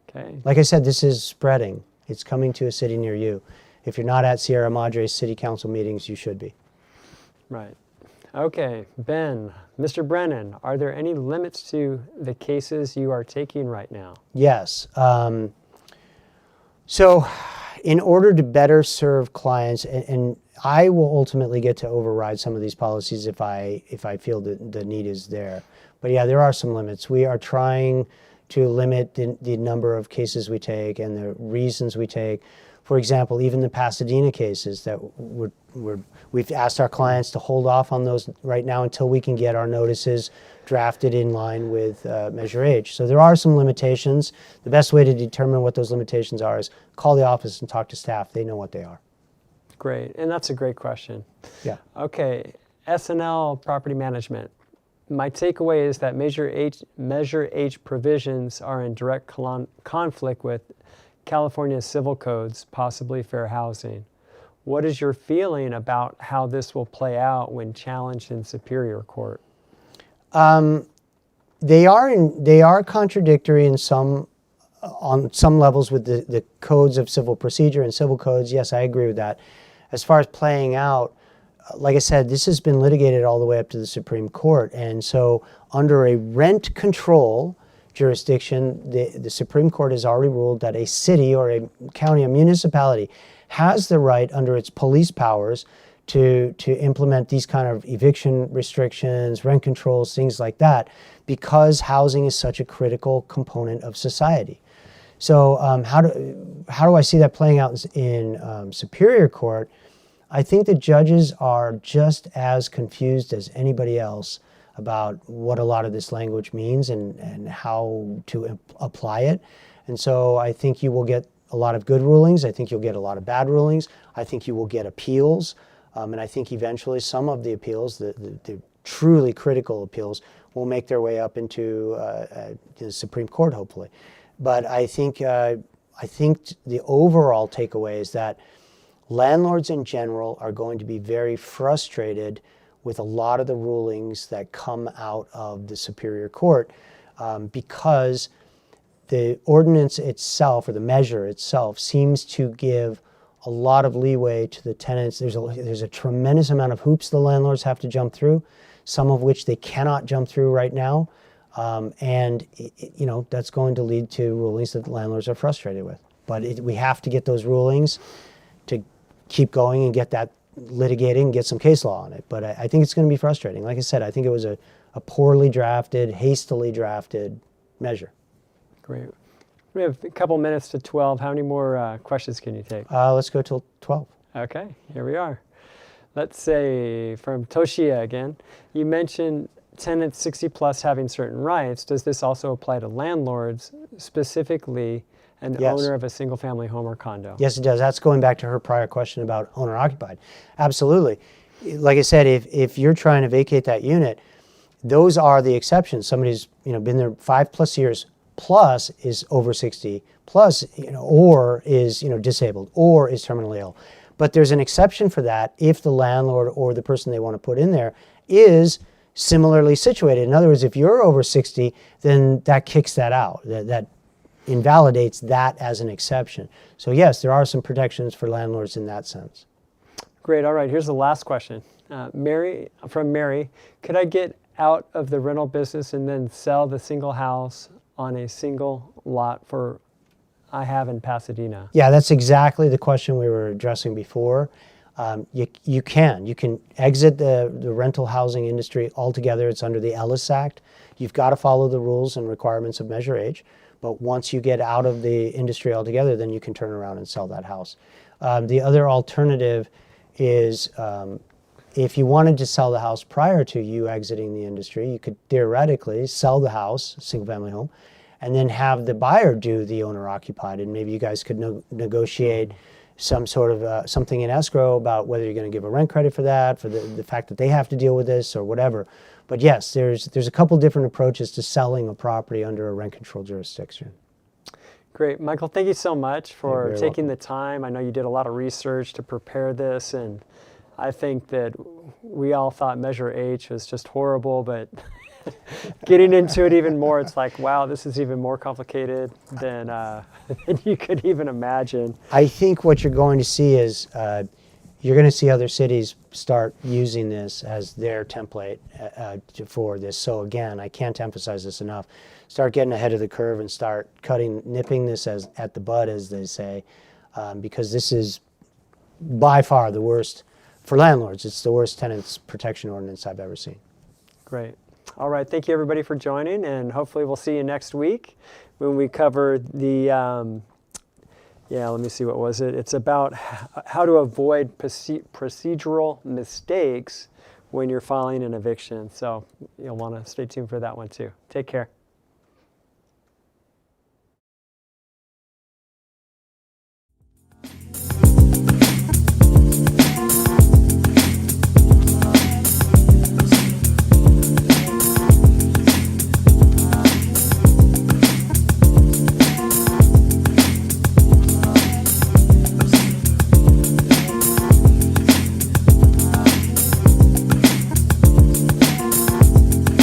Okay. Like I said, this is spreading. It's coming to a city near you. If you're not at Sierra Madre's city council meetings, you should be. Right. Okay, Ben, Mr. Brennan, are there any limits to the cases you are taking right now? Yes. So in order to better serve clients, and I will ultimately get to override some of these policies if I feel that the need is there. But yeah, there are some limits. We are trying to limit the number of cases we take and the reasons we take. For example, even the Pasadena cases that we've asked our clients to hold off on those right now until we can get our notices drafted in line with Measure H. So there are some limitations. The best way to determine what those limitations are is call the office and talk to staff. They know what they are. Great, and that's a great question. Yeah. Okay, S&L Property Management. My takeaway is that Measure H provisions are in direct conflict with California's civil codes, possibly fair housing. What is your feeling about how this will play out when challenged in Superior Court? They are contradictory on some levels with the codes of civil procedure and civil codes. Yes, I agree with that. As far as playing out, like I said, this has been litigated all the way up to the Supreme Court. And so under a rent control jurisdiction, the Supreme Court has already ruled that a city or a county, a municipality, has the right under its police powers to implement these kind of eviction restrictions, rent controls, things like that, because housing is such a critical component of society. So how do I see that playing out in Superior Court? I think the judges are just as confused as anybody else about what a lot of this language means and how to apply it. And so I think you will get a lot of good rulings. I think you'll get a lot of bad rulings. I think you will get appeals. And I think eventually some of the appeals, the truly critical appeals, will make their way up into the Supreme Court, hopefully. But I think the overall takeaway is that landlords in general are going to be very frustrated with a lot of the rulings that come out of the Superior Court because the ordinance itself, or the measure itself, seems to give a lot of leeway to the tenants. There's a tremendous amount of hoops the landlords have to jump through, some of which they cannot jump through right now. And that's going to lead to rulings that the landlords are frustrated with. But we have to get those rulings to keep going and get that litigating, get some case law on it. But I think it's going to be frustrating. Like I said, I think it was a poorly drafted, hastily drafted measure. Great. We have a couple minutes to 12. How many more questions can you take? Let's go till 12. Okay, here we are. Let's say from Toshia again, you mentioned tenants 60 plus having certain rights. Does this also apply to landlords, specifically an Yes. owner of a single family home or condo? Yes, it does. That's going back to her prior question about owner occupied. Absolutely. Like I said, if you're trying to vacate that unit, those are the exceptions. Somebody's been there 5+ years, plus is over 60, plus or is disabled, or is terminally ill. But there's an exception for that if the landlord or the person they want to put in there is similarly situated. In other words, if you're over 60, then that kicks that out. That invalidates that as an exception. So yes, there are some protections for landlords in that sense. Great. All right. Here's the last question. Mary, could I get out of the rental business and then sell the single house on a single lot I have in Pasadena? Yeah, that's exactly the question we were addressing before. You can exit the rental housing industry altogether. It's under the Ellis Act. You've got to follow the rules and requirements of Measure H. But once you get out of the industry altogether, then you can turn around and sell that house. The other alternative is if you wanted to sell the house prior to you exiting the industry, you could theoretically sell the house, single family home, and then have the buyer do the owner occupied. And maybe you guys could negotiate some sort of something in escrow about whether you're going to give a rent credit for that, for the fact that they have to deal with this or whatever. But yes, there's a couple different approaches to selling a property under a rent control jurisdiction. Great. Michael, thank you so much for very taking welcome. the time. I know you did a lot of research to prepare this, and I think that we all thought Measure H was just horrible, but getting into it even more, it's like, wow, this is even more complicated than you could even imagine. I think what you're going to see is you're going to see other cities start using this as their template for this. So again, I can't emphasize this enough. Start getting ahead of the curve and start nipping this at the bud, as they say, because this is by far the worst for landlords. It's the worst tenants protection ordinance I've ever seen. Great. All right. Thank you, everybody, for joining, and hopefully we'll see you next week when we cover the, let me see, what was it? It's about how to avoid procedural mistakes when you're filing an eviction. So you'll want to stay tuned for that one, too. Take care.